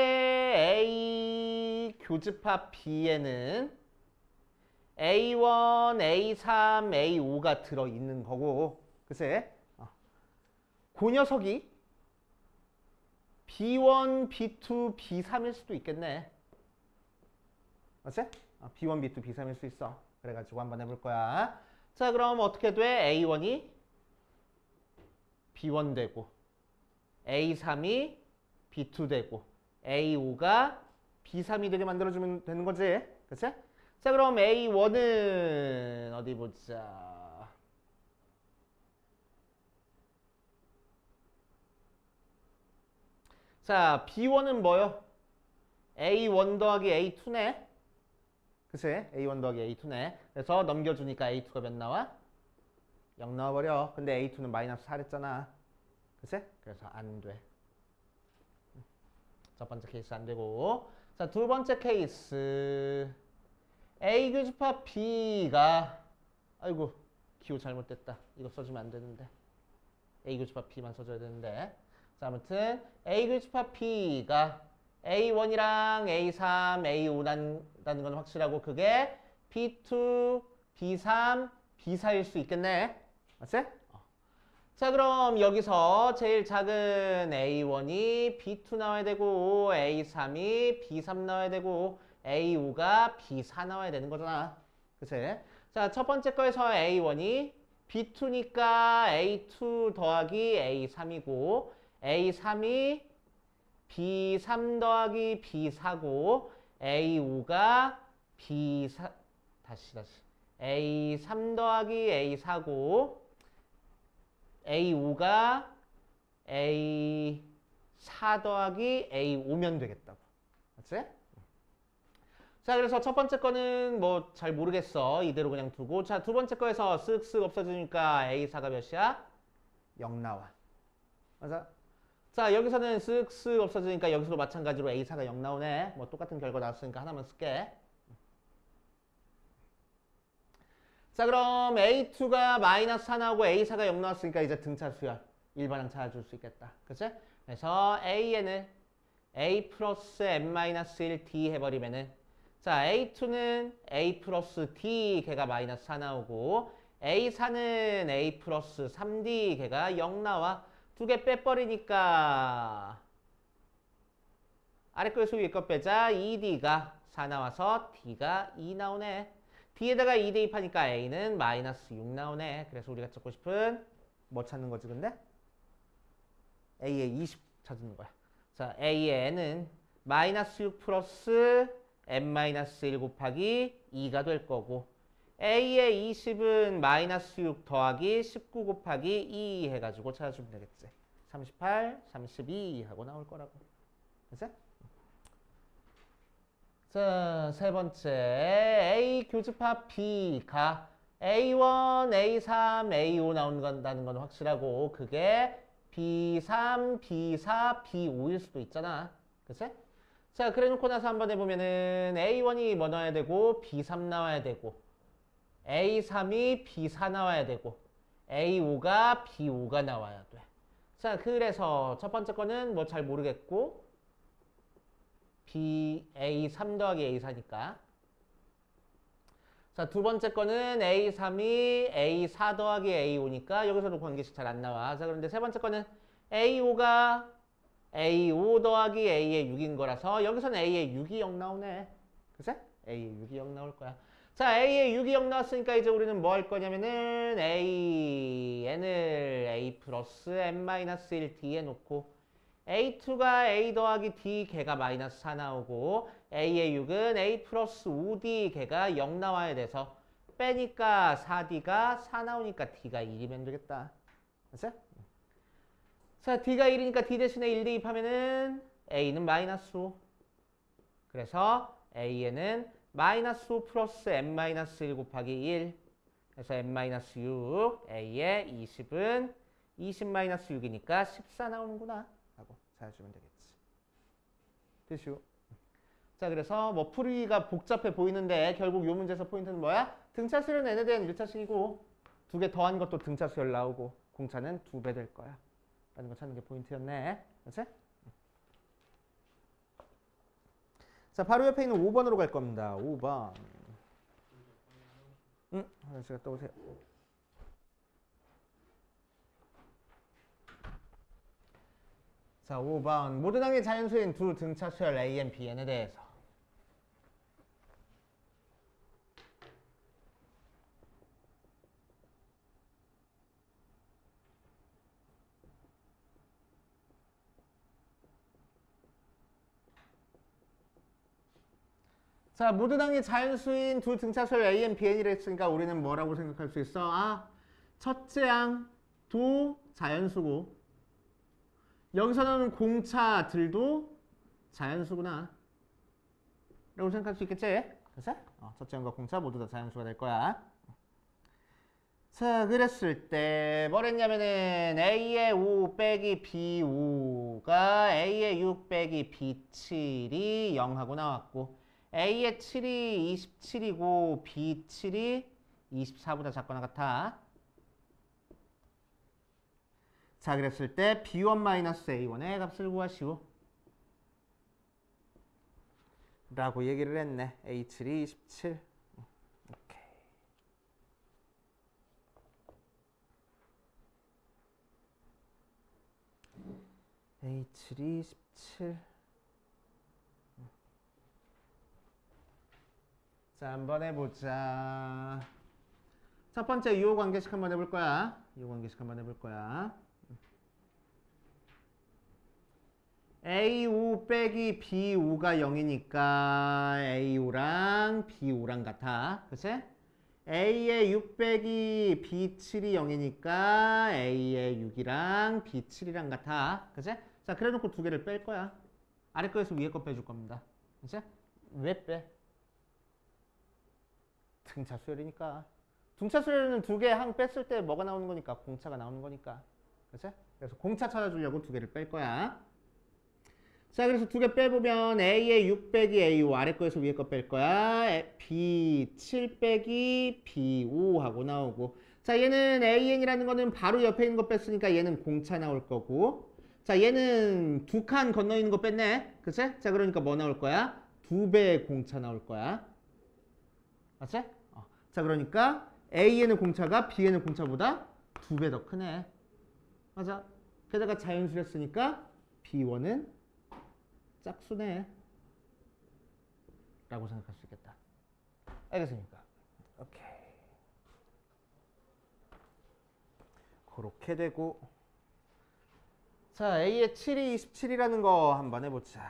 A 교집합 B에는 A1, A3, A5가 들어있는 거고. 그치? 그 녀석이 B1, B2, B3일 수도 있겠네. 맞지? B1, B2, B3일 수 있어. 그래가지고 한번 해볼 거야. 자, 그럼 어떻게 돼? A1이 B1 되고 A3이 B2 되고 A5가 B3이 되게 만들어주면 되는 거지. 그치? 자, 그럼 A1은 어디 보자. 자, B1은 뭐요? A1 더하기 A2네. 그치? A1 더하기 A2네. 그래서 넘겨주니까 A2가 몇 나와? 0 나와버려. 근데 A2는 마이너스 4랬잖아. 그치? 그래서 안 돼. 첫 번째 케이스 안 되고. 자, 두 번째 케이스. A 교집합 B가 아이고 기호 잘못됐다. 이거 써주면 안 되는데. A 교집합 B만 써줘야 되는데. 자, 아무튼 A 교집합 B가 A1이랑 A3, A5 난다는 건 확실하고 그게 B2, B3, B4일 수 있겠네. 맞지? 자, 그럼 여기서 제일 작은 A1이 B2 나와야 되고 A3이 B3 나와야 되고 A5가 B4 나와야 되는 거잖아. 그치? 자, 첫 번째 거에서 A1이 B2니까 A2 더하기 A3이고 A3이 B3 더하기 B4고 A5가 B4 다시 A3 더하기 A4고 A5가 A4 더하기 A5면 되겠다고. 맞지? 자, 그래서 첫 번째 거는 뭐 잘 모르겠어. 이대로 그냥 두고. 자, 두 번째 거에서 쓱쓱 없어지니까 A4가 몇이야? 0 나와. 맞아? 자, 여기서는 쓱쓱 없어지니까 여기서도 마찬가지로 A4가 0 나오네. 뭐 똑같은 결과 나왔으니까 하나만 쓸게. 자, 그럼 A2가 마이너스 4 나오고 A4가 0 나왔으니까 이제 등차 수열 일반항 찾아줄 수 있겠다. 그치? 그래서 A에는 A 플러스 M-1 D 해버리면은 자, A2는 A 플러스 D 걔가 마이너스 4 나오고 A4는 A 플러스 3D 걔가 0 나와. 두 개 빼버리니까 아래 거에서 위에 거 빼자 2D가 4 나와서 D가 2 나오네. D에다가 2 대입하니까 A는 마이너스 6 나오네. 그래서 우리가 찾고 싶은 뭐 찾는 거지 근데? A의 20 찾는 거야. 자, A의 N은 마이너스 6 플러스 M-1 곱하기 2가 될 거고 A의 20은 마이너스 6 더하기 19 곱하기 2 해가지고 찾아주면 되겠지. 38, 32 하고 나올 거라고. 그치? 자, 세 번째 A 교집합 B가 A1, A3, A5 나온다는 건 확실하고 그게 B3, B4, B5일 수도 있잖아. 그치? 자, 그래 놓고 나서 한번 해보면은 A1이 뭐 나와야 되고 B3 나와야 되고 A3이 B4 나와야 되고 A5가 B5가 나와야 돼. 자, 그래서 첫 번째 거는 뭐 잘 모르겠고 A3 더하기 A4니까 자, 두 번째 거는 A3이 A4 더하기 A5니까 여기서도 관계식 잘 안 나와. 자, 그런데 세 번째 거는 A5가 A5 더하기 A의 6인 거라서 여기서는 A의 6이 0 나오네. 그치? A의 6이 0 나올 거야. 자, A의 6이 0 나왔으니까 이제 우리는 뭐 할 거냐면은 N을 A 플러스 M-1 D에 놓고 A2가 A 더하기 D 걔가 마이너스 4 나오고 A의 6은 A 플러스 5D 걔가 0 나와야 돼서 빼니까 4D가 4 나오니까 D가 1이면 되겠다. 맞지? 자, D가 1이니까 D 대신에 1 대입하면은 A는 마이너스 5. 그래서 A에는 마이너스 5 플러스 n-1 곱하기 1 그래서 n-6 a의 20은 20-6이니까 14 나오는구나 라고 찾아주면 되겠지. 됐슈. 자, 그래서 뭐 풀이가 복잡해 보이는데 결국 이 문제에서 포인트는 뭐야? 등차 수열은 n에 대한 1차식이고 두 개 더한 것도 등차 수열 나오고 공차는 2배 될 거야 라는 거 찾는 게 포인트였네. 그렇지? 자, 바로 옆에 있는 5번으로 갈 겁니다. 5번. 화장실 갔다 오세요. 자, 5번. 모든 항의 자연수인 두 등차 수열 a, bn에 대해서. 자, 모든 항의 자연수인 두 등차수열 a, bn이라 했으니까 우리는 뭐라고 생각할 수 있어? 아, 첫째 항 도 자연수고 여기서 나오는 공차들도 자연수구나 라고 생각할 수 있겠지? 그래서 첫째 항과 공차 모두 다 자연수가 될 거야. 자, 그랬을 때 뭐랬냐면은 a의 5 빼기 b5가 a의 6 빼기 b7이 0하고 나왔고 a의 7이 27이고 b7이 24보다 작거나 같아. 자, 그랬을 때 b1-a1의 값을 구하시오 라고 얘기를 했네. a7이 27. 오케이. a7이 27. 자, 한번 해보자. 첫 번째 유호 관계식 한번 해볼 거야. 유호 관계식 한번 해볼 거야. A5 빼기 B5가 0이니까 A5랑 B5랑 같아. 그치? A의 6 빼기 B7이 0이니까 A의 6이랑 B7이랑 같아. 그치? 자, 그래 놓고 두 개를 뺄 거야. 아래 거에서 위에 거 빼줄 겁니다. 그치? 왜 빼? 등차 수열이니까. 등차 수열은 두 개 항 뺐을 때 뭐가 나오는 거니까? 공차가 나오는 거니까. 그치? 그래서 공차 찾아주려고 두 개를 뺄 거야. 자, 그래서 두 개 빼보면 A의 6 빼기 A5 아래 거에서 위에 거 뺄 거야. B7 빼기 B5 하고 나오고. 자, 얘는 AN이라는 거는 바로 옆에 있는 거 뺐으니까 얘는 공차 나올 거고. 자, 얘는 두 칸 건너 있는 거 뺐네. 그치? 자, 그러니까 뭐 나올 거야? 2배의 공차 나올 거야. 맞지? 자, 그러니까 A에는 공차가 B에는 공차보다 2배 더 크네. 맞아. 게다가 자연수였으니까 B1은 짝수네 라고 생각할 수 있겠다. 알겠습니까? 오케이. 그렇게 되고 자, A의 7이 27이라는 거 한번 해보자.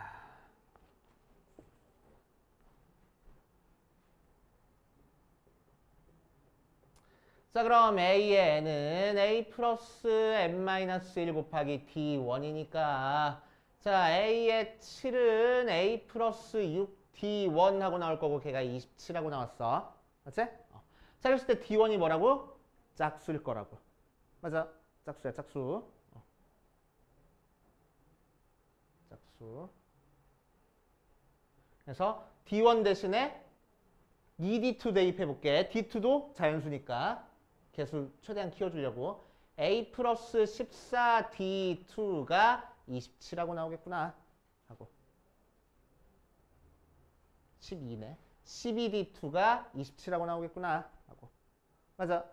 자, 그럼 A의 n은 A 플러스 n-1 곱하기 D1이니까 자, A의 7은 A 플러스 6D1 하고 나올 거고 걔가 27하고 나왔어. 맞지? 자, 그랬을 때 D1이 뭐라고? 짝수일 거라고. 맞아. 짝수야, 짝수. 짝수. 그래서 D1 대신에 2D2 대입해볼게. D2도 자연수니까 개수 최대한 키워주려고 A 플러스 14D2가 27하고 나오겠구나 하고 12네. 12D2가 27하고 나오겠구나 하고 맞아.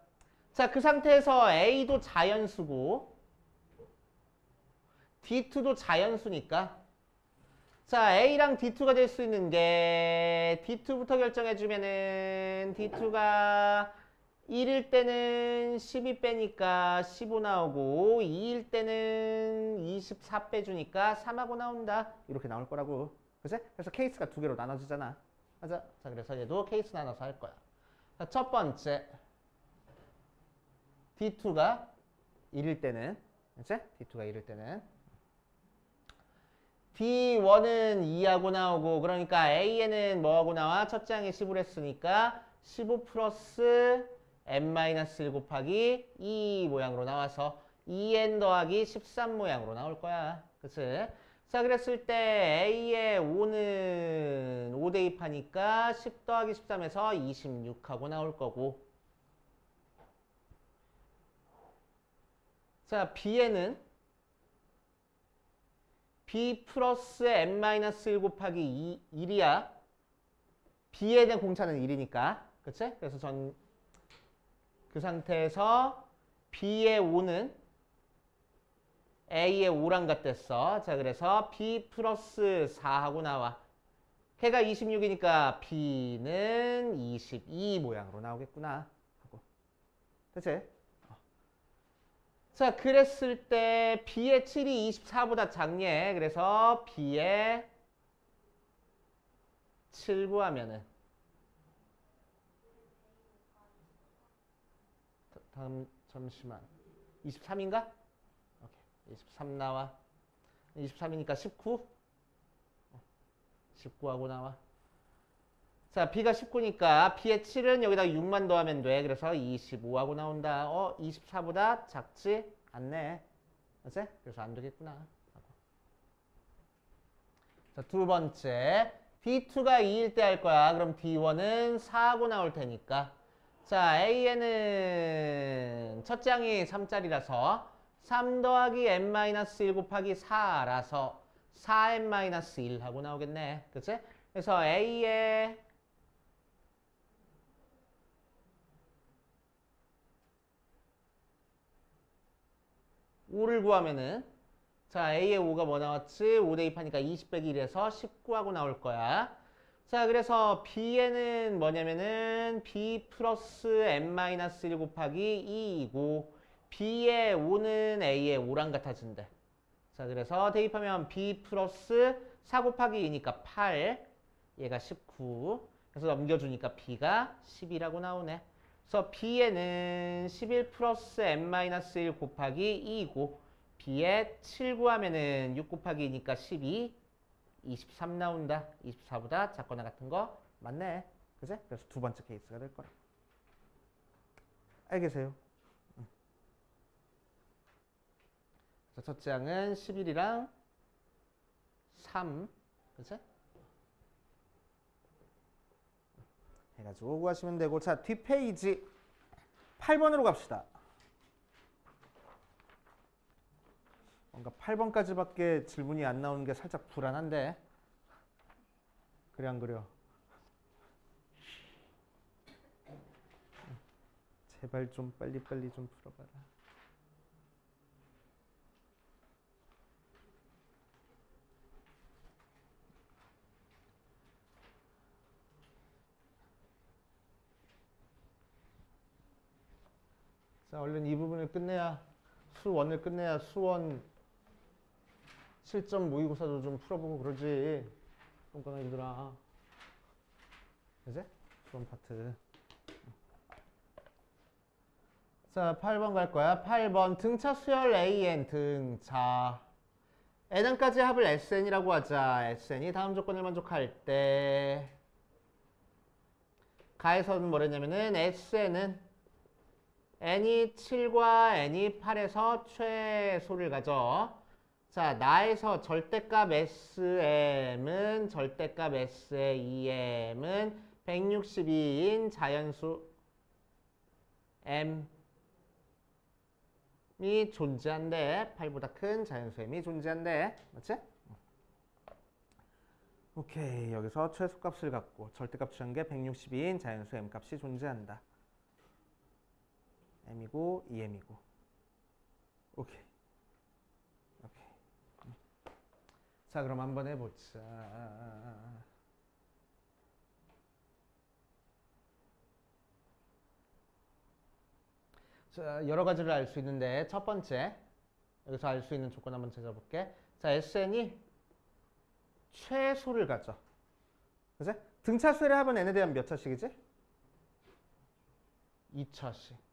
자, 그 상태에서 A도 자연수고 D2도 자연수니까 자, A랑 D2가 될 수 있는 게 D2부터 결정해주면은 D2가 1일 때는 12 빼니까 15 나오고 2일 때는 24 빼주니까 3하고 나온다. 이렇게 나올 거라고. 그치? 그래서 케이스가 두 개로 나눠지잖아. 맞아. 자, 그래서 얘도 케이스 나눠서 할 거야. 자, 첫 번째 D2가 1일 때는 그치? D2가 1일 때는 D1은 2하고 나오고 그러니까 A에는 뭐하고 나와? 첫째 항이 10을 했으니까 15 플러스 n-1 곱하기 2 모양으로 나와서 2n 더하기 13 모양으로 나올 거야. 그치? 자, 그랬을 때 A의 5는 5 대입하니까 10 더하기 13에서 26하고 나올 거고. 자, B에는 B 플러스 n-1 곱하기 1이야. B에 대한 공차는 1이니까. 그치? 그래서 그 상태에서 B의 5는 A의 5랑 같댔어. 자, 그래서 B 플러스 4하고 나와. 걔가 26이니까 B는 22 모양으로 나오겠구나. 하고. 그치? 자, 그랬을 때 B의 7이 24보다 작네. 그래서 B의 7 구하면은 다음 잠시만 23인가? 오케이. 23 나와. 23이니까 19. 19하고 나와. 자, B가 19니까 B의 7은 여기다 6만 더하면 돼. 그래서 25하고 나온다. 24보다 작지 않네. 그치? 그래서 안 되겠구나. 자, 두 번째. D2가 2일 때 할 거야. 그럼 D1은 4하고 나올 테니까. 자, A에는 첫째 항이 3짜리라서 3 더하기 n-1 곱하기 4라서 4n-1 하고 나오겠네. 그치? 그래서 A의 5를 구하면은 자, A의 5가 뭐 나왔지? 5 대입하니까 20 빼기 1에서 19하고 나올 거야. 자, 그래서 B에는 뭐냐면은 B 플러스 n-1 곱하기 2이고 B의 5는 A의 5랑 같아진대. 자, 그래서 대입하면 B 플러스 4 곱하기 2니까 8, 얘가 19. 그래서 넘겨주니까 B가 10이라고 나오네. 그래서 B에는 11 플러스 n-1 곱하기 2이고 B에 7 구하면은 6 곱하기 2니까 12, 23 나온다. 24보다 작거나 같은 거 맞네. 그치? 그래서 두 번째 케이스가 될 거라. 알겠어요? 자, 첫째 항은 11이랑 3. 그치? 해가지고 구하시면 되고. 자, 뒷페이지 8번으로 갑시다. 뭔가 8번까지밖에 질문이 안 나오는 게 살짝 불안한데. 그래 안 그려? 제발 좀 빨리빨리 좀 풀어봐라. 자, 얼른 이 부분을 끝내야 수원을 끝내야 수원 실전 모의고사도 좀 풀어보고 그러지. 똥강이들아. 그지? 수원 파트. 자, 8번 갈 거야. 8번 등차 수열 AN 등차 N항까지 합을 SN이라고 하자. SN이 다음 조건을 만족할 때 가에서는 뭐랬냐면은 SN은 N이 7과 N이 8에서 최소를 가져. 자, 나에서 절대값 SM은 절대값 S의 EM은 162인 자연수 M이 존재한대. 8보다 큰 자연수 M이 존재한대. 맞지? 오케이. 여기서 최소값을 갖고 절대값 취한 게 162인 자연수 M 값이 존재한다. M이고 EM이고. 오케이. 오케이. 자, 그럼 한번 해보자. 자, 여러 가지를 알 수 있는데 첫 번째 여기서 알 수 있는 조건 한번 찾아볼게. 자, SN이 최소를 가져. 그치? 등차수의 합은 n에 대한 몇 차식이지? 2차식.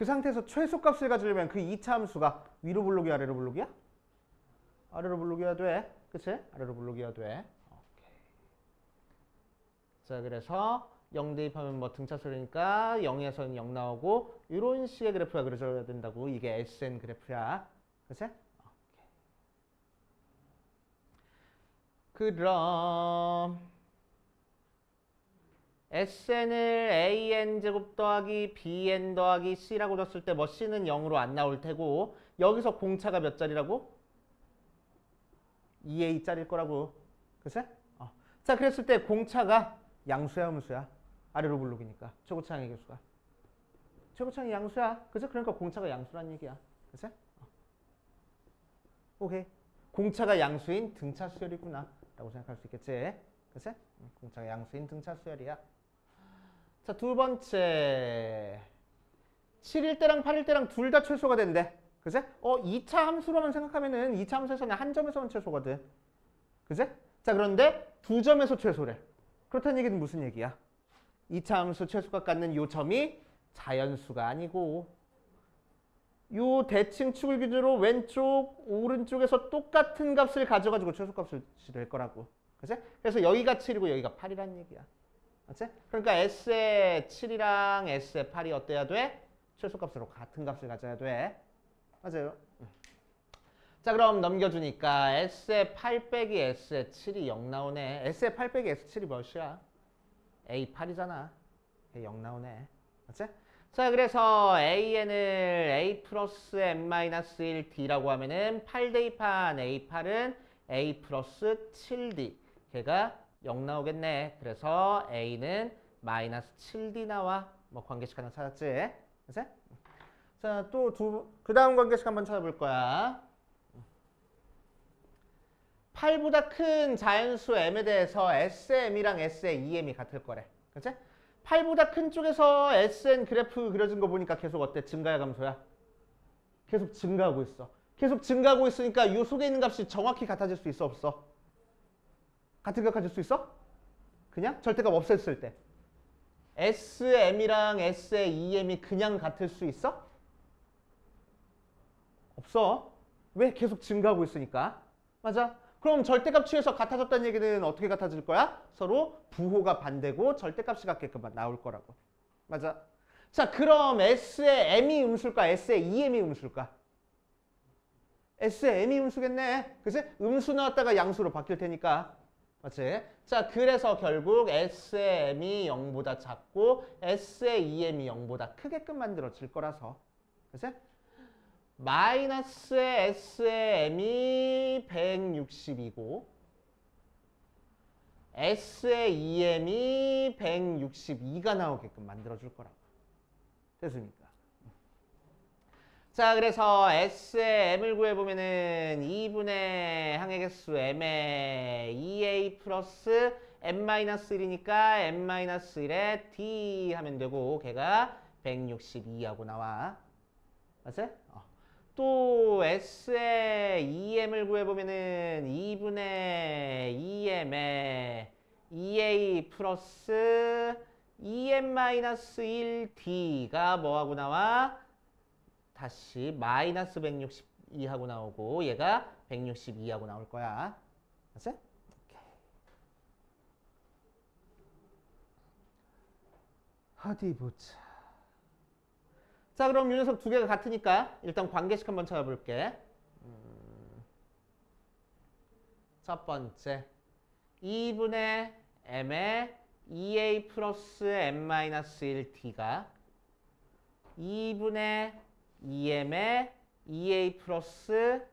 그 상태에서 최소값을 가지려면 그 2차 함수가 위로 블록이야, 아래로 블록이야? 아래로 블록이어야 돼. 그치? 아래로 블록이어야 돼. 오케이. 자, 그래서 0 대입하면 뭐 등차수니까 0에서는 0 나오고 이런 식의 그래프가 그려져야 된다고. 이게 SN 그래프야. 그치? 오케이. 그럼 SN을 AN제곱 더하기 BN 더하기 C라고 줬을 때 뭐 C는 0으로 안 나올 테고 여기서 공차가 몇 자리라고? 2A짜리일 거라고. 그치? 자, 그랬을 때 공차가 양수야, 음수야? 아래로 블록이니까. 최고차항의 개수가. 최고차항이 양수야. 그치? 그러니까 공차가 양수란 얘기야. 그치? 오케이. 공차가 양수인 등차 수열이구나. 라고 생각할 수 있겠지? 그치? 공차가 양수인 등차 수열이야. 자, 두 번째. 7일 때랑 8일 때랑 둘 다 최소가 된대. 그치? 2차 함수로만 생각하면은 2차 함수에서는 한 점에서는 최소거든. 그치? 자, 그런데 두 점에서 최소래. 그렇다는 얘기는 무슨 얘기야? 2차 함수 최소값 갖는 요 점이 자연수가 아니고 요 대칭축을 기준으로 왼쪽, 오른쪽에서 똑같은 값을 가져가지고 최소값을 낼 거라고. 그치? 그래서 여기가 7이고 여기가 8이라는 얘기야. 맞지? 그러니까 S의 7이랑 S의 8이 어때야 돼? 최소값으로 같은 값을 가져야 돼. 맞아요. 자, 그럼 넘겨주니까 S의 8 빼기 S의 7이 0 나오네. S의 8 빼기 S7이 몇이야? A8이잖아. 0 나오네. 맞지? 자, 그래서 AN을 A 플러스 N-1D라고 하면은 8 대입한 A8은 A 플러스 7D. 걔가 0 나오겠네. 그래서 A는 마이너스 7D 나와. 뭐 관계식 하나 찾았지? 그치? 자, 또 그 다음 관계식 한번 찾아볼 거야. 8보다 큰 자연수 m에 대해서 SM이랑 S의 2m이 같을 거래. 그치? 8보다 큰 쪽에서 SN 그래프 그려진 거 보니까 계속 어때? 증가야, 감소야? 계속 증가하고 있어. 계속 증가하고 있으니까 이 속에 있는 값이 정확히 같아질 수 있어, 없어? 같은 값 가질 수 있어? 그냥 절대값 없앴을 때. SM이랑 S의 2m이 그냥 같을 수 있어? 없어. 왜? 계속 증가하고 있으니까. 맞아. 그럼 절대값 취해서 같아졌다는 얘기는 어떻게 같아질 거야? 서로 부호가 반대고 절대값이 같게끔 나올 거라고. 맞아. 자, 그럼 S의 M이 음수일까? S의 2M이 음수일까? S의 M이 음수겠네. 그치? 음수 나왔다가 양수로 바뀔 테니까. 맞지? 자, 그래서 결국 S의 M이 0보다 작고 S의 2M이 0보다 크게끔 만들어질 거라서. 그치? 마이너스의 S의 M이 160이고 S의 2M이 162가 나오게끔 만들어줄 거라고. 됐습니까? 자, 그래서 S의 M을 구해보면은 2분의 항의 개수 M의 2A 플러스 M-1이니까 M-1에 D 하면 되고 걔가 162하고 나와. 맞지? 또 S의 2M을 구해보면은 2분의 2M의 2A 플러스 2M-1D가 뭐하고 나와? 다시 마이너스 162하고 나오고 얘가 162하고 나올 거야. 맞지? 오케이. 어디 보자. 자, 그럼 이 녀석 두 개가 같으니까 일단 관계식 한번 찾아볼게. 첫 번째 2분의 m의 2a 플러스 m-1d가 2분의 2m의 2a 플러스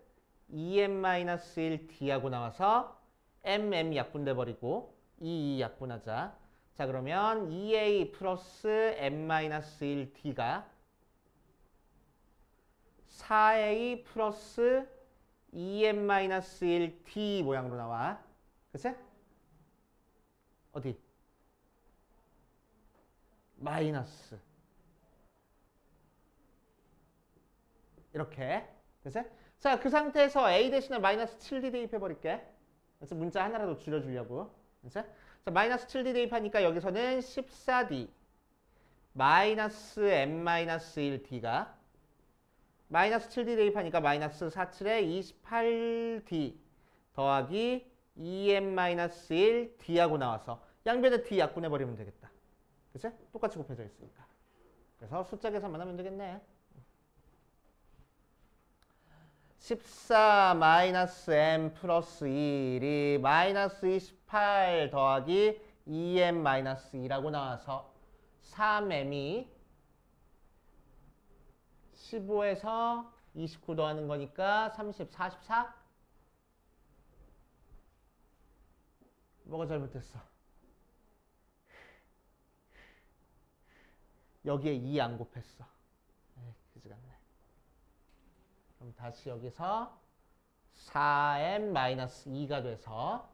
2m-1d하고 나와서 m 약분돼 버리고 2 약분하자. 자, 그러면 2a 플러스 m-1d가 4a 플러스 2m-1d 모양으로 나와. 그치? 어디? 마이너스. 이렇게. 그치? 자, 그 상태에서 a 대신에 마이너스 7d 대입해버릴게. 그래서 문자 하나라도 줄여주려고. 그치? 자, 마이너스 7d 대입하니까 여기서는 14d 마이너스 n-1d가 마이너스 7d 대입하니까 마이너스 47에 28d 더하기 2n-1 d하고 나와서 양변에 d 약분해버리면 되겠다. 그치? 똑같이 곱해져 있으니까. 그래서 숫자 계산만 하면 되겠네. 14 마이너스 m 플러스 1이 마이너스 28 더하기 2m 마이너스 2라고 나와서 3m이 15에서 29 더하는 거니까 30, 44? 뭐가 잘못됐어? 여기에 2 안 곱했어. 에이, 그지 같네. 그럼 다시 여기서 4m-2가 돼서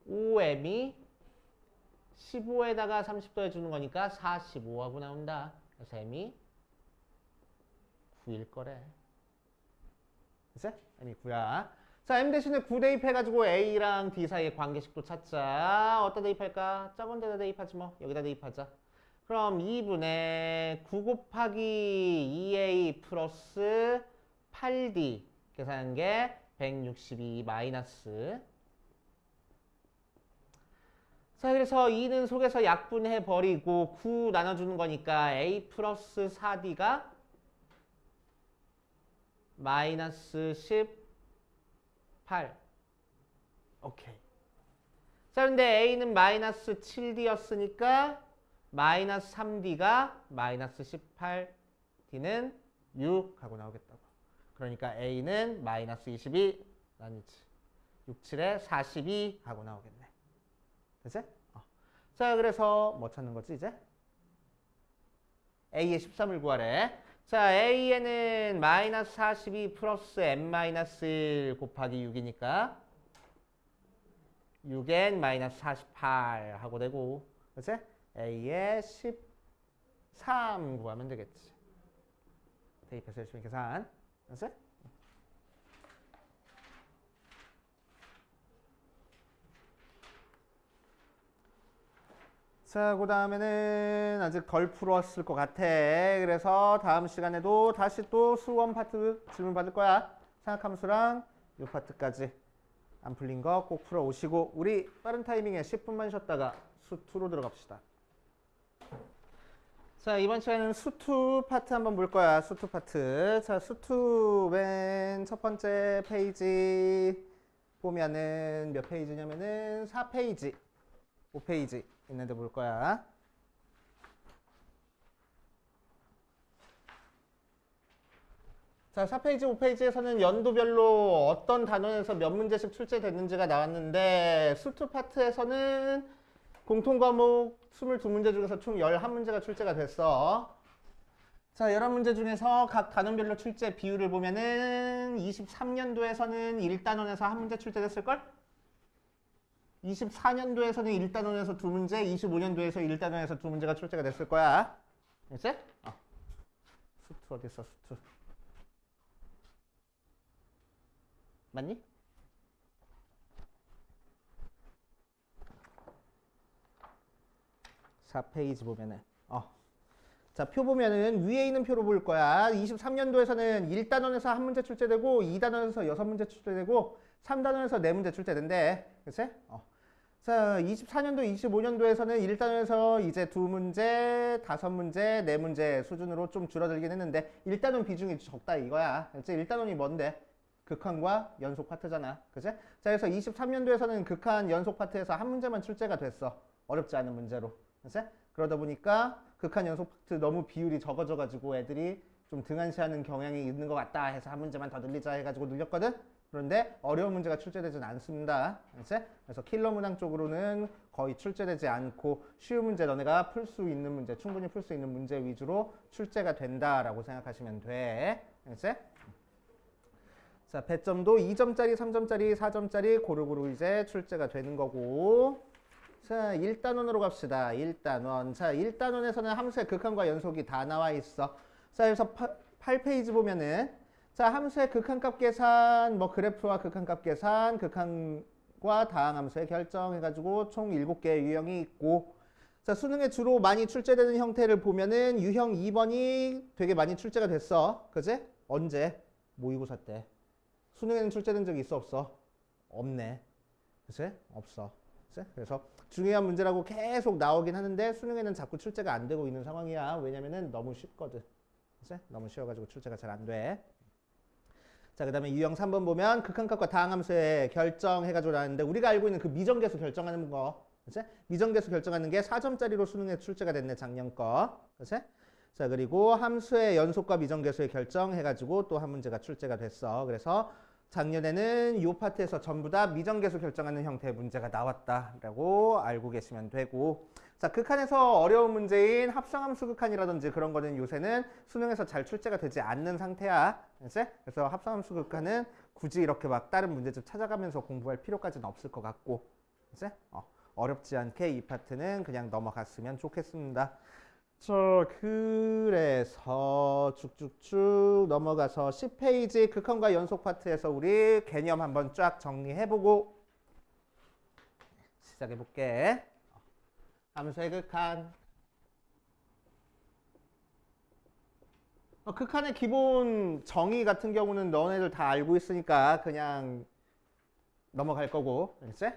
5m이 15에다가 30 더해주는 거니까 45하고 나온다. 그래서 m이 9일 거래. 그치? m이 9야. 자, m 대신에 9 대입해가지고 a랑 d 사이의 관계식도 찾자. 어디다 대입할까? 저건 데다 대입하지 뭐. 여기다 대입하자. 그럼 2분의 9 곱하기 2a 플러스 8d 계산한 게 162 마이너스. 자, 그래서 2는 속에서 약분해버리고 9 나눠주는 거니까 a 플러스 4d가 마이너스 18. 오케이. 자, 근데 a는 마이너스 7d였으니까 마이너스 3d가 마이너스 18d는 6 하고 나오겠다고. 그러니까 a는 마이너스 22 나누지 6, 7에 42 하고 나오겠네. 그치? 자, 그래서 뭐 찾는 거지 이제? a의 13을 구하래. 자, a에는 마이너스 42 플러스 n-1 곱하기 6이니까 6n 마이너스 48 하고 되고, 그치? a의 13 구하면 되겠지. 대입해서 열심히 계산. 그치? 자, 그 다음에는 아직 덜 풀었을 것 같아. 그래서 다음 시간에도 다시 또 수원 파트 질문 받을 거야. 생각함수랑 이 파트까지 안 풀린 거 꼭 풀어 오시고, 우리 빠른 타이밍에 10분만 쉬었다가 수2로 들어갑시다. 자, 이번 시간에는 수2 파트 한번 볼 거야. 수2 파트. 자, 수2 맨 첫 번째 페이지 보면은 몇 페이지냐면은 4페이지, 5페이지 있는데 볼 거야. 자, 4페이지, 5페이지에서는 연도별로 어떤 단원에서 몇 문제씩 출제됐는지가 나왔는데, 수2 파트에서는 공통과목 22문제 중에서 총 11문제가 출제가 됐어. 자, 11문제 중에서 각 단원별로 출제 비율을 보면은 23년도에서는 1단원에서 1문제 출제됐을걸? 24년도에서는 1단원에서 2문제, 25년도에서 1단원에서 2문제가 출제가 됐을 거야. 알겠지? 수2 어디 있어, 수2. 맞니? 자, 페이지 보면은 자, 표 보면은 위에 있는 표로 볼 거야. 23년도에서는 1단원에서 1문제 출제되고 2단원에서 6문제 출제되고 3단원에서 4문제 출제된대. 그치? 자, 24년도, 25년도에서는 1단원에서 이제 2문제, 5문제, 4문제 수준으로 좀 줄어들긴 했는데 1단원 비중이 적다 이거야. 그치? 1단원이 뭔데? 극한과 연속 파트잖아. 그치? 자, 그래서 23년도에서는 극한 연속 파트에서 1문제만 출제가 됐어. 어렵지 않은 문제로. 그치? 그러다 보니까 극한 연속 파트 너무 비율이 적어져가지고 애들이 좀 등한시하는 경향이 있는 것 같다 해서 1문제만 더 늘리자 해가지고 늘렸거든? 그런데 어려운 문제가 출제되진 않습니다. 그치? 그래서 킬러 문항 쪽으로는 거의 출제되지 않고 쉬운 문제, 너네가 풀 수 있는 문제, 충분히 풀 수 있는 문제 위주로 출제가 된다라고 생각하시면 돼. 그치? 자, 배점도 2점짜리, 3점짜리, 4점짜리 고루고루 이제 출제가 되는 거고. 자, 1단원으로 갑시다. 1단원. 자, 1단원에서는 함수의 극한과 연속이 다 나와 있어. 자, 그래서 8페이지 보면은 자, 함수의 극한값 계산, 뭐 그래프와 극한값 계산, 극한과 다항함수의 결정 해가지고 총 7개의 유형이 있고, 자, 수능에 주로 많이 출제되는 형태를 보면은 유형 2번이 되게 많이 출제가 됐어. 그지? 언제? 모의고사 때. 수능에는 출제된 적이 있어, 없어? 없네. 그치? 없어. 그치? 그래서 중요한 문제라고 계속 나오긴 하는데 수능에는 자꾸 출제가 안 되고 있는 상황이야. 왜냐면은 너무 쉽거든. 그치? 너무 쉬워가지고 출제가 잘 안 돼. 자, 그 다음에 유형 3번 보면 극한값과 다항함수의 결정해가지고 나왔는데 우리가 알고 있는 그 미정계수 결정하는 거. 그치? 미정계수 결정하는 게 4점짜리로 수능에 출제가 됐네, 작년 거. 그치? 자, 그리고 함수의 연속과 미정계수의 결정해가지고 또 한 문제가 출제가 됐어. 그래서 작년에는 이 파트에서 전부 다 미정계수 결정하는 형태의 문제가 나왔다라고 알고 계시면 되고, 자, 극한에서 어려운 문제인 합성함수 극한이라든지 그런 거는 요새는 수능에서 잘 출제가 되지 않는 상태야. 그래서 합성함수 극한은 굳이 이렇게 막 다른 문제집 찾아가면서 공부할 필요까지는 없을 것 같고, 어렵지 않게 이 파트는 그냥 넘어갔으면 좋겠습니다. 그래서 쭉쭉쭉 넘어가서 10페이지 극한과 연속 파트에서 우리 개념 한번 쫙 정리해보고 시작해볼게. 함수의 극한. 극한의 기본 정의 같은 경우는 너네들 다 알고 있으니까 그냥 넘어갈 거고, 알겠지?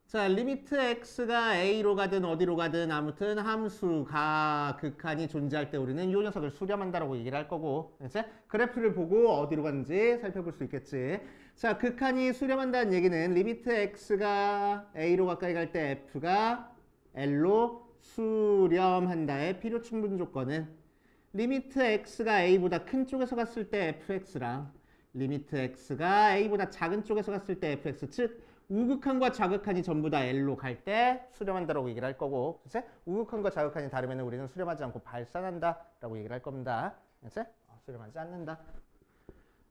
자, 리미트 x가 a로 가든 어디로 가든 아무튼 함수가 극한이 존재할 때 우리는 이 녀석을 수렴한다라고 얘기를 할 거고, 알겠지? 그래프를 보고 어디로 가는지 살펴볼 수 있겠지. 자, 극한이 수렴한다는 얘기는 리미트 x가 a로 가까이 갈 때 f가 l로 수렴한다의 필요 충분 조건은 리미트 x가 a보다 큰 쪽에서 갔을 때 fx랑 리미트 x가 a보다 작은 쪽에서 갔을 때 fx, 즉 우극한과 좌극한이 전부 다 L로 갈 때 수렴한다라고 얘기를 할 거고, 그치? 우극한과 좌극한이 다르면 우리는 수렴하지 않고 발산한다라고 얘기를 할 겁니다. 그치? 수렴하지 않는다.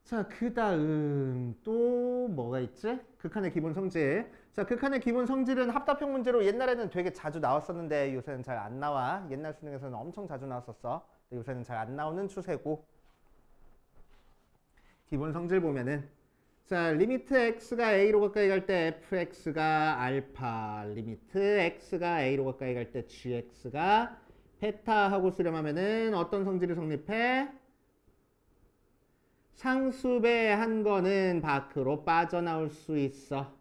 자, 그 다음 또 뭐가 있지? 극한의 기본 성질. 자, 극한의 기본 성질은 합답형 문제로 옛날에는 되게 자주 나왔었는데 요새는 잘 안 나와. 옛날 수능에서는 엄청 자주 나왔었어. 근데 요새는 잘 안 나오는 추세고. 기본 성질 보면은 자, 리미트 x가 a로 가까이 갈 때 fx가 알파, 리미트 x가 a로 가까이 갈 때 gx가 베타 하고 수렴하면은 어떤 성질이 성립해? 상수배 한 거는 밖으로 빠져나올 수 있어.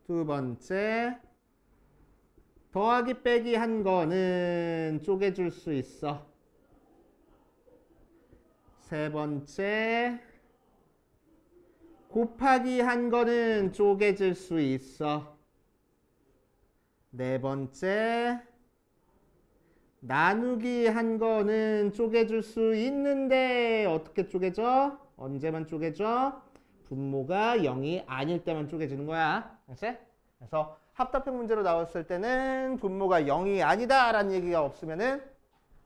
두 번째, 더하기 빼기 한 거는 쪼개줄 수 있어. 세 번째, 곱하기 한 거는 쪼개질 수 있어. 네 번째, 나누기 한 거는 쪼개줄 수 있는데 어떻게 쪼개져? 언제만 쪼개져? 분모가 0이 아닐 때만 쪼개지는 거야. 알겠지? 그래서 합답형 문제로 나왔을 때는 분모가 0이 아니다 라는 얘기가 없으면은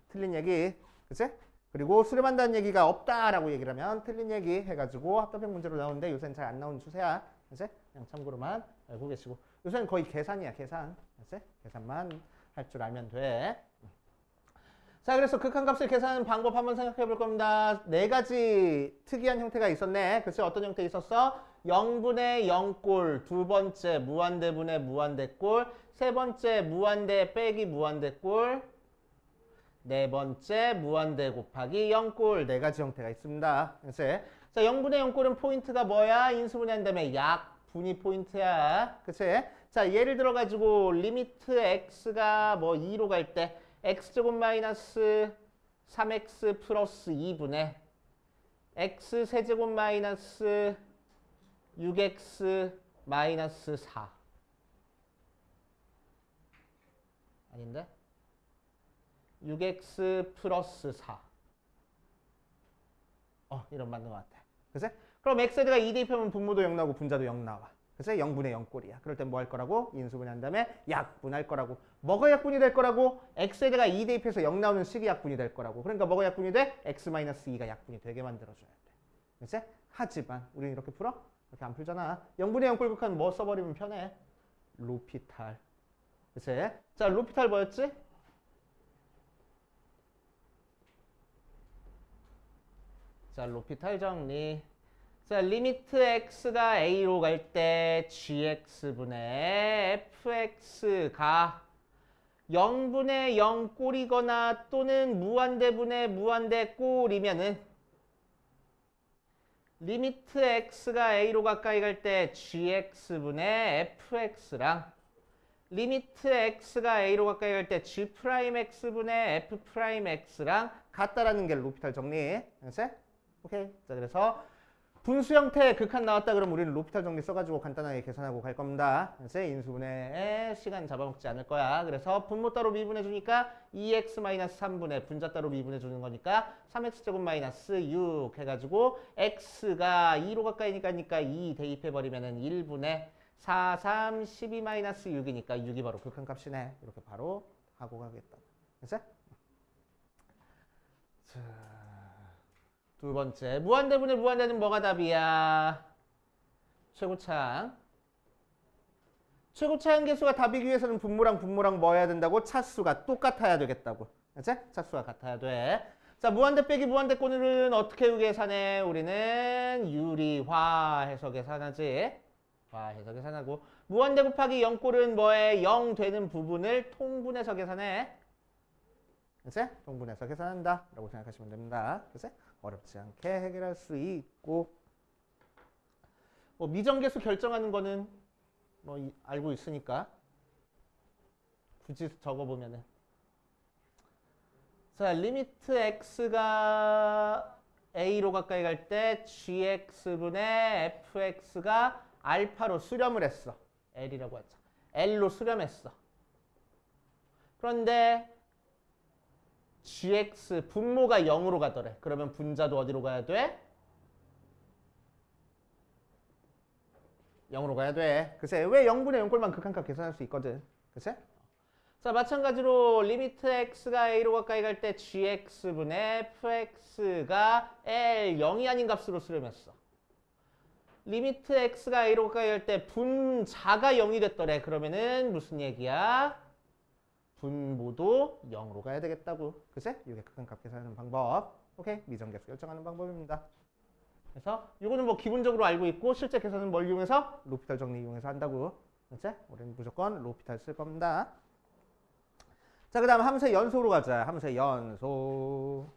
틀린 얘기. 그치? 그리고 수렴한다는 얘기가 없다라고 얘기를 하면 틀린 얘기 해가지고 합답형 문제로 나오는데 요새는 잘 안 나오는 추세야. 그치? 그냥 참고로만 알고 계시고. 요새는 거의 계산이야, 계산. 그치? 계산만 할 줄 알면 돼. 자, 그래서 극한값을 계산하는 방법 한번 생각해 볼 겁니다. 네 가지 특이한 형태가 있었네. 그치? 어떤 형태 있었어? 0분의 0꼴, 두 번째 무한대분의 무한대꼴, 세 번째 무한대 빼기 무한대꼴, 네 번째 무한대 곱하기 0꼴, 네 가지 형태가 있습니다. 그치? 자, 0분의 0꼴은 포인트가 뭐야? 인수분해한 다음에 약분이 포인트야. 그치? 자, 예를 들어 가지고 리미트 x가 뭐 2로 갈 때 x제곱 마이너스 3x 플러스 2분의 x 세제곱 마이너스 6x 마이너스 4. 아닌데? 6x 플러스 4. 이런 맞는 것 같아. 그치? 그럼 x에다가 2 대입하면 분모도 0 나오고 분자도 0 나와. 그치? 0분의 0꼴이야. 그럴 땐 뭐 할 거라고? 인수분해한 다음에 약분할 거라고. 뭐가 약분이 될 거라고? x에다가 2 대입해서 0 나오는 식이 약분이 될 거라고. 그러니까 뭐가 약분이 돼? x-2가 약분이 되게 만들어줘야 돼. 그치? 하지만 우리는 이렇게 풀어? 이렇게 안 풀잖아. 0분의 0꼴 극한 뭐 써버리면 편해? 로피탈. 그치? 자, 로피탈 뭐였지? 자, 로피탈 정리. 자, 리미트 x가 a로 갈 때 gx분의 fx가 0분의 0 꼴이거나 또는 무한대분의 무한대 꼴이면은 리미트 x가 a로 가까이 갈 때 gx분의 fx랑 리미트 x가 a로 가까이 갈 때 g'x분의 f'x랑 같다라는 게 로피탈 정리. 알겠지? 오케이. 자, 그래서 분수 형태의 극한 나왔다 그러면 우리는 로피탈 정리 써가지고 간단하게 계산하고 갈 겁니다. 알겠지? 인수분해에 시간 잡아먹지 않을 거야. 그래서 분모 따로 미분해 주니까 2x-3분의 분자 따로 미분해 주는 거니까 3x제곱 마이너스 6 해가지고 x가 2로 가까이니까 2 대입해버리면은 1분의 4, 3, 12-6이니까 6이 바로 극한값이네. 이렇게 바로 하고 가겠다. 됐어? 자, 두 번째. 무한대분의 무한대는 뭐가 답이야? 최고차항. 최고차항 계수가 답이기 위해서는 분모랑 뭐 해야 된다고? 차수가 똑같아야 되겠다고. 됐지? 차수가 같아야 돼. 자, 무한대 빼기 무한대 꼴은 어떻게 계산해? 우리는 유리화해서 계산하지. 해서 계산하고 무한대 곱하기 0꼴은 뭐해? 0 되는 부분을 통분해서 계산해. 그치? 통분해서 계산한다 라고 생각하시면 됩니다. 그치? 어렵지 않게 해결할 수 있고 뭐 미정계수 결정하는 거는 뭐 알고 있으니까 굳이 적어보면은 자, 리미트 x가 a로 가까이 갈 때 gx분의 fx가 알파로 수렴을 했어. L이라고 하자. L로 수렴했어. 그런데 gx 분모가 0으로 가더래. 그러면 분자도 어디로 가야 돼? 0으로 가야 돼. 글쎄 왜 0분의 0꼴만 극한값 계산할 수 있거든. 글쎄? 자, 마찬가지로 리미트 x가 a로 가까이 갈 때 gx분의 fx가 L 0이 아닌 값으로 수렴했어. 리미트 x가 a로 가까이 갈 때 분자가 0이 됐더래. 그러면은 무슨 얘기야? 분모도 0으로 가야 되겠다고. 그치? 이게 극한값 계산하는 방법. 오케이? 미정계수 결정하는 방법입니다. 그래서 이거는 뭐 기본적으로 알고 있고 실제 계산은 뭘 이용해서? 로피탈 정리 이용해서 한다고. 그치? 우리는 무조건 로피탈 쓸 겁니다. 자, 그 다음 함수의 연속으로 가자. 함수의 연속.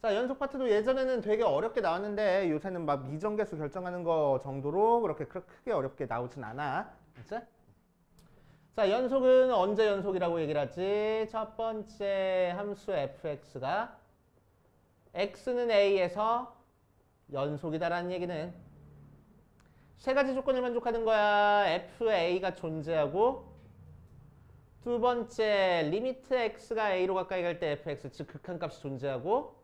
자, 연속 파트도 예전에는 되게 어렵게 나왔는데 요새는 막 미정계수 결정하는 거 정도로 그렇게 크게 어렵게 나오진 않아. 그치? 자, 연속은 언제 연속이라고 얘기를 하지? 첫 번째 함수 fx가 x는 a에서 연속이다라는 얘기는 세 가지 조건을 만족하는 거야. fa가 존재하고 두 번째 리미트 x가 a로 가까이 갈 때 fx 즉 극한값이 존재하고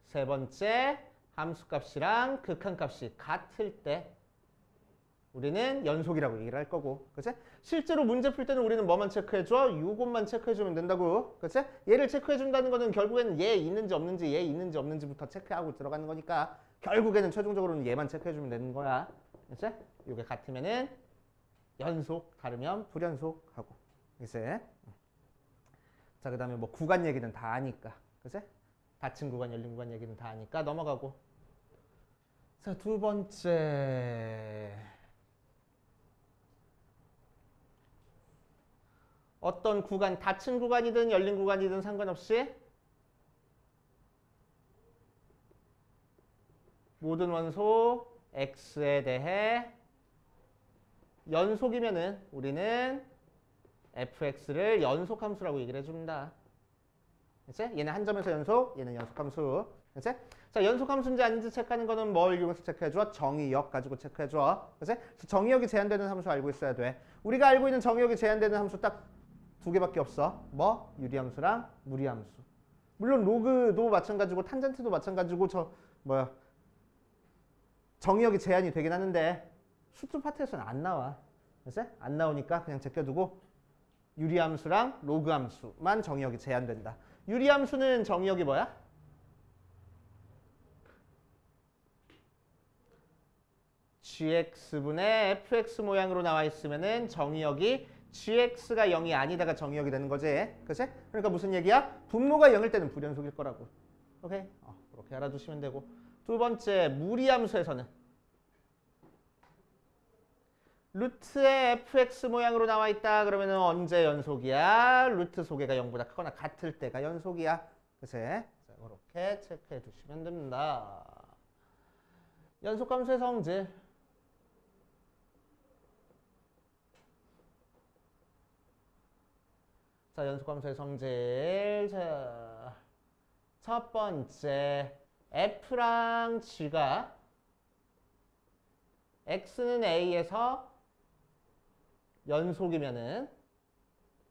세 번째 함수값이랑 극한값이 같을 때 우리는 연속이라고 얘기를 할 거고. 그치? 실제로 문제 풀 때는 우리는 뭐만 체크해줘? 요것만 체크해주면 된다고. 그치? 얘를 체크해준다는 거는 결국에는 얘 있는지 없는지부터 체크하고 들어가는 거니까 결국에는 최종적으로는 얘만 체크해주면 되는 거야. 그치? 요게 같으면은 연속, 다르면 불연속 하고. 그치? 자, 그 다음에 뭐 구간 얘기는 다 아니까. 그치? 닫힌 구간, 열린 구간 얘기는 다 아니까 넘어가고. 자, 두 번째. 어떤 구간, 닫힌 구간이든 열린 구간이든 상관없이 모든 원소 x에 대해 연속이면은 우리는 fx를 연속함수라고 얘기를 해줍니다. 그치? 얘는 한 점에서 연속, 얘는 연속함수. 그치? 자, 연속함수인지 아닌지 체크하는 거는 뭘 이용해서 체크해줘? 정의역 가지고 체크해줘. 그치? 그래서 정의역이 제한되는 함수 알고 있어야 돼. 우리가 알고 있는 정의역이 제한되는 함수 딱 두 개밖에 없어. 뭐? 유리함수랑 무리함수. 물론 로그도 마찬가지고 탄젠트도 마찬가지고 정의역이 제한이 되긴 하는데 수투 파트에서는 안 나와. 그치? 안 나오니까 그냥 제껴두고 유리함수랑 로그함수만 정의역이 제한된다. 유리함수는 정의역이 뭐야? gx분의 fx 모양으로 나와 있으면은 정의역이 gx가 0이 아니다가 정의역이 되는 거지. 그치? 그러니까 무슨 얘기야? 분모가 0일 때는 불연속일 거라고. 오케이? 그렇게 알아두시면 되고. 두 번째, 무리함수에서는 루트의 fx 모양으로 나와 있다. 그러면은 언제 연속이야? 루트 소개가 0보다 크거나 같을 때가 연속이야. 그치? 자, 그렇게 체크해 두시면 됩니다. 연속함수의 성질. 자, 연속함수의 성질. 자, 첫 번째, f랑 g가 x는 a에서 연속이면은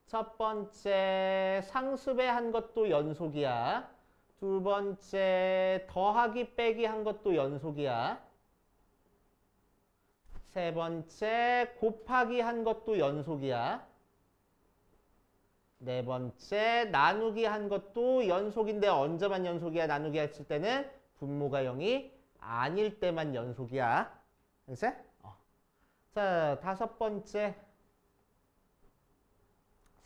첫 번째 상수배 한 것도 연속이야. 두 번째 더하기 빼기 한 것도 연속이야. 세 번째 곱하기 한 것도 연속이야. 네 번째 나누기 한 것도 연속인데 언제만 연속이야? 나누기 했을 때는 분모가 0이 아닐 때만 연속이야. 알겠지? 자, 다섯 번째.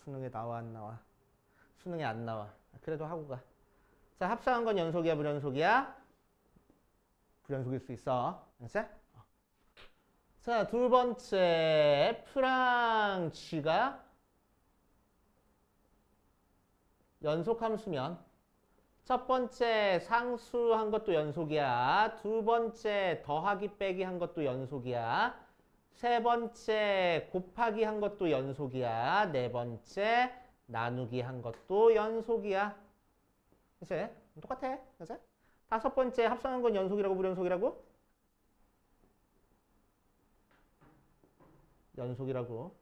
수능에 나와 안 나와? 수능에 안 나와. 그래도 하고 가. 자, 합성한 건 연속이야, 불연속이야? 불연속일 수 있어. 알겠지? 자, 두 번째 f랑 g가 연속함수면 첫 번째 상수한 것도 연속이야. 두 번째 더하기 빼기 한 것도 연속이야. 세 번째 곱하기 한 것도 연속이야. 네 번째 나누기 한 것도 연속이야. 그치? 똑같아. 그치? 다섯 번째 합성한 건 연속이라고 불연속이라고? 연속이라고.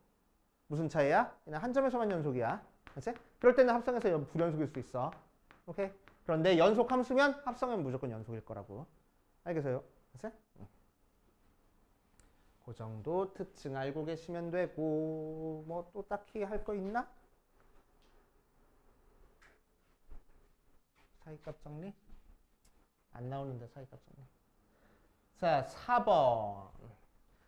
무슨 차이야? 그냥 한 점에서만 연속이야. 그치? 그럴 때는 합성해서 불연속일 수 있어. 오케이? 그런데 연속 함수면 합성은 무조건 연속일 거라고. 알겠어요? 그치? 그 정도 특징 알고 계시면 되고, 뭐 또 딱히 할 거 있나? 사이값 정리? 안 나오는데 사이값 정리. 자, 4번.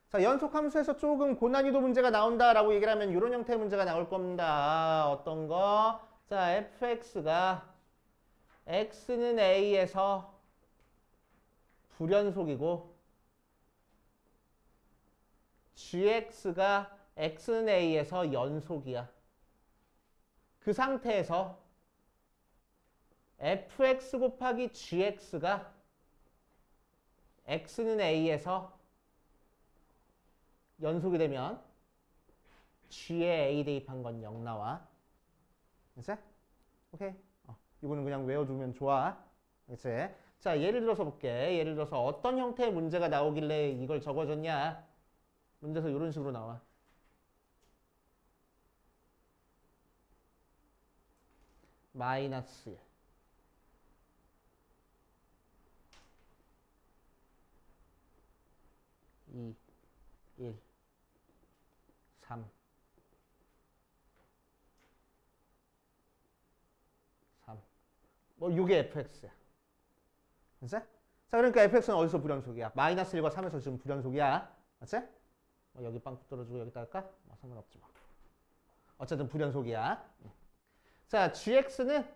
자, 연속함수에서 조금 고난이도 문제가 나온다라고 얘기를 하면 이런 형태의 문제가 나올 겁니다. 어떤 거? 자, fx가 x는 a에서 불연속이고 gx가 x는 a에서 연속이야. 그 상태에서 fx 곱하기 gx가 x는 a에서 연속이 되면 g에 a 대입한 건 0 나와. 됐어? 오케이. 이거는 그냥 외워두면 좋아. 됐어? 자, 예를 들어서 볼게. 예를 들어서 어떤 형태의 문제가 나오길래 이걸 적어줬냐? 문제에서 이런 식으로 나와. 마이너스 1, 2, 1, 3, 3. 뭐 이게 fx야. 됐어? 자, 그러니까 fx는 어디서 불연속이야? 마이너스 1과 3에서 지금 불연속이야. 맞지? 뭐 여기 빵꾸 떨어지고 여기다 할까? 뭐 상관없지 뭐. 어쨌든 불연속이야. 자, gx는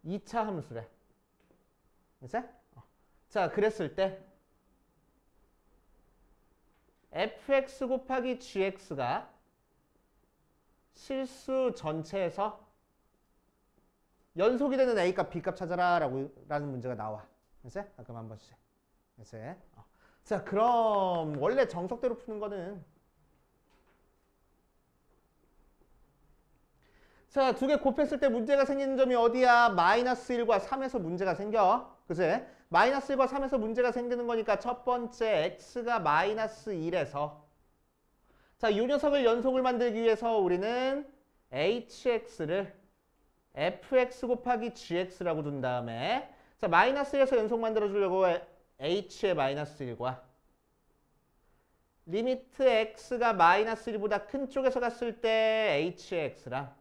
2차 함수래. 됐어? 자, 그랬을 때 fx 곱하기 gx가 실수 전체에서 연속이 되는 a값, b값 찾아라 라는 문제가 나와. 됐어? 그럼 한 번씩. 됐어? 자, 그럼 원래 정석대로 푸는 거는 자, 두 개 곱했을 때 문제가 생기는 점이 어디야? 마이너스 1과 3에서 문제가 생겨. 그치? 마이너스 1과 3에서 문제가 생기는 거니까 첫 번째 x가 마이너스 1에서 자, 이 녀석을 연속을 만들기 위해서 우리는 hx를 fx 곱하기 gx라고 둔 다음에 자, 마이너스 1에서 연속 만들어 주려고 h의 마이너스 1과 리미트 x가 마이너스 1보다 큰 쪽에서 갔을 때 h의 x랑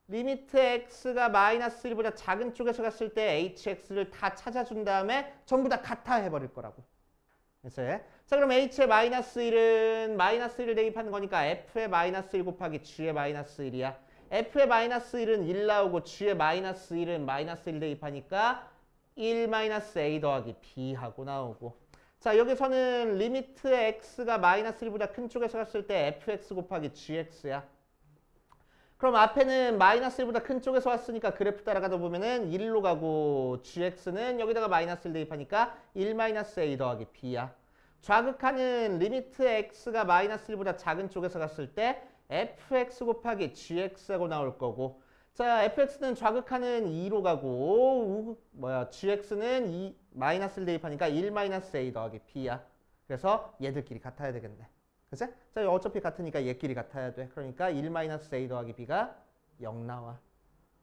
리미트 x가 마이너스 1보다 작은 쪽에서 갔을 때 hx를 다 찾아준 다음에 전부 다 같아 해버릴 거라고. 됐어요? 자, 자, 그럼 h의 마이너스 1은 마이너스 1을 대입하는 거니까 f의 마이너스 1 곱하기 g의 마이너스 1이야. f의 마이너스 1은 1 나오고 g의 마이너스 1은 마이너스 1 대입하니까 1 마이너스 a 더하기 b 하고 나오고. 자, 여기서는 리미트 x가 마이너스 1보다 큰 쪽에서 갔을 때 fx 곱하기 gx야. 그럼 앞에는 마이너스 1보다 큰 쪽에서 왔으니까 그래프 따라가다 보면은 1로 가고 gx는 여기다가 마이너스 1 대입하니까 1 마이너스 a 더하기 b야. 좌극하는 리미트 x가 마이너스 1보다 작은 쪽에서 갔을 때 fx 곱하기 gx하고 나올 거고. 자, fx는 좌극하는 2로 가고 gx는 마이너스 1 대입하니까 1 마이너스 a 더하기 b야. 그래서 얘들끼리 같아야 되겠네. 그치? 자, 어차피 같으니까 얘끼리 같아야 돼. 그러니까 1 마이너스 a 더하기 b가 0 나와.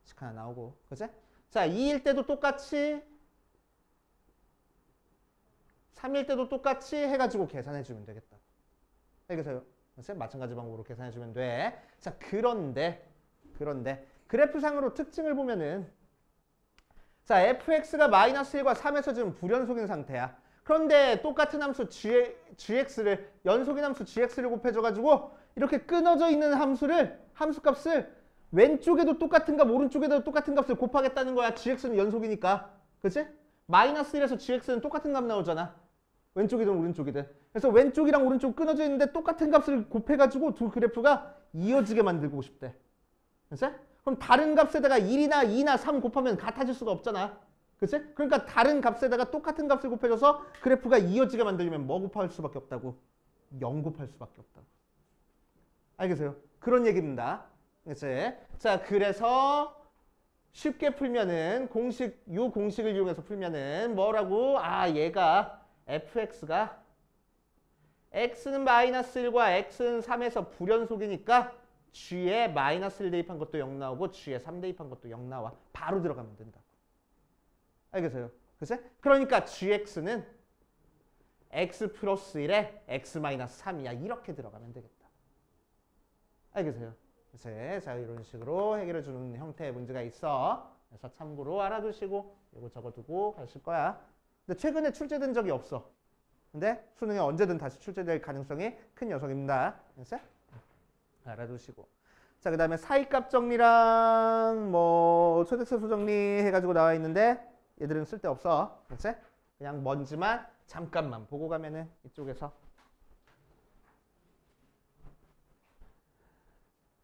식 하나 나오고. 그치? 자, 2일 때도 똑같이 3일 때도 똑같이 해가지고 계산해주면 되겠다. 알겠어요? 마찬가지 방법으로 계산해주면 돼. 자, 그런데 그래프상으로 특징을 보면은 자, fx가 마이너스 1과 3에서 지금 불연속인 상태야. 그런데 똑같은 함수 gx를 연속인 함수 gx를 곱해줘가지고 이렇게 끊어져 있는 함수값을 왼쪽에도 똑같은 값, 오른쪽에도 똑같은 값을 곱하겠다는 거야. gx는 연속이니까. 그치? 마이너스 1에서 gx는 똑같은 값 나오잖아. 왼쪽이든 오른쪽이든. 그래서 왼쪽이랑 오른쪽 끊어져 있는데 똑같은 값을 곱해가지고 두 그래프가 이어지게 만들고 싶대. 그치? 그럼 다른 값에다가 1이나 2나 3 곱하면 같아질 수가 없잖아. 그치? 그러니까 다른 값에다가 똑같은 값을 곱해줘서 그래프가 이어지게 만들려면 뭐 곱할 수밖에 없다고? 0 곱할 수밖에 없다고. 알겠어요? 그런 얘기입니다. 그치? 자, 그래서 쉽게 풀면은 요 공식을 이용해서 풀면은 뭐라고? 아, 얘가 fx가 x는 마이너스 1과 x는 3에서 불연속이니까 g에 마이너스 1 대입한 것도 0 나오고 g에 3 대입한 것도 0 나와. 바로 들어가면 된다고. 알겠어요? 그치? 그러니까 gx는 x 플러스 1에 x 마이너스 3이야. 이렇게 들어가면 되겠다. 알겠어요? 그치? 자, 이런 식으로 해결해주는 형태의 문제가 있어. 그래서 참고로 알아두시고 이거 적어두고 가실 거야. 근데 최근에 출제된 적이 없어. 근데 수능에 언제든 다시 출제될 가능성이 큰 녀석입니다. 그치? 알아두시고. 자, 그 다음에 사이값 정리랑 뭐 초대체수 정리 해가지고 나와 있는데 얘들은 쓸데없어. 그치? 그냥 먼지만 잠깐만 보고 가면은 이쪽에서.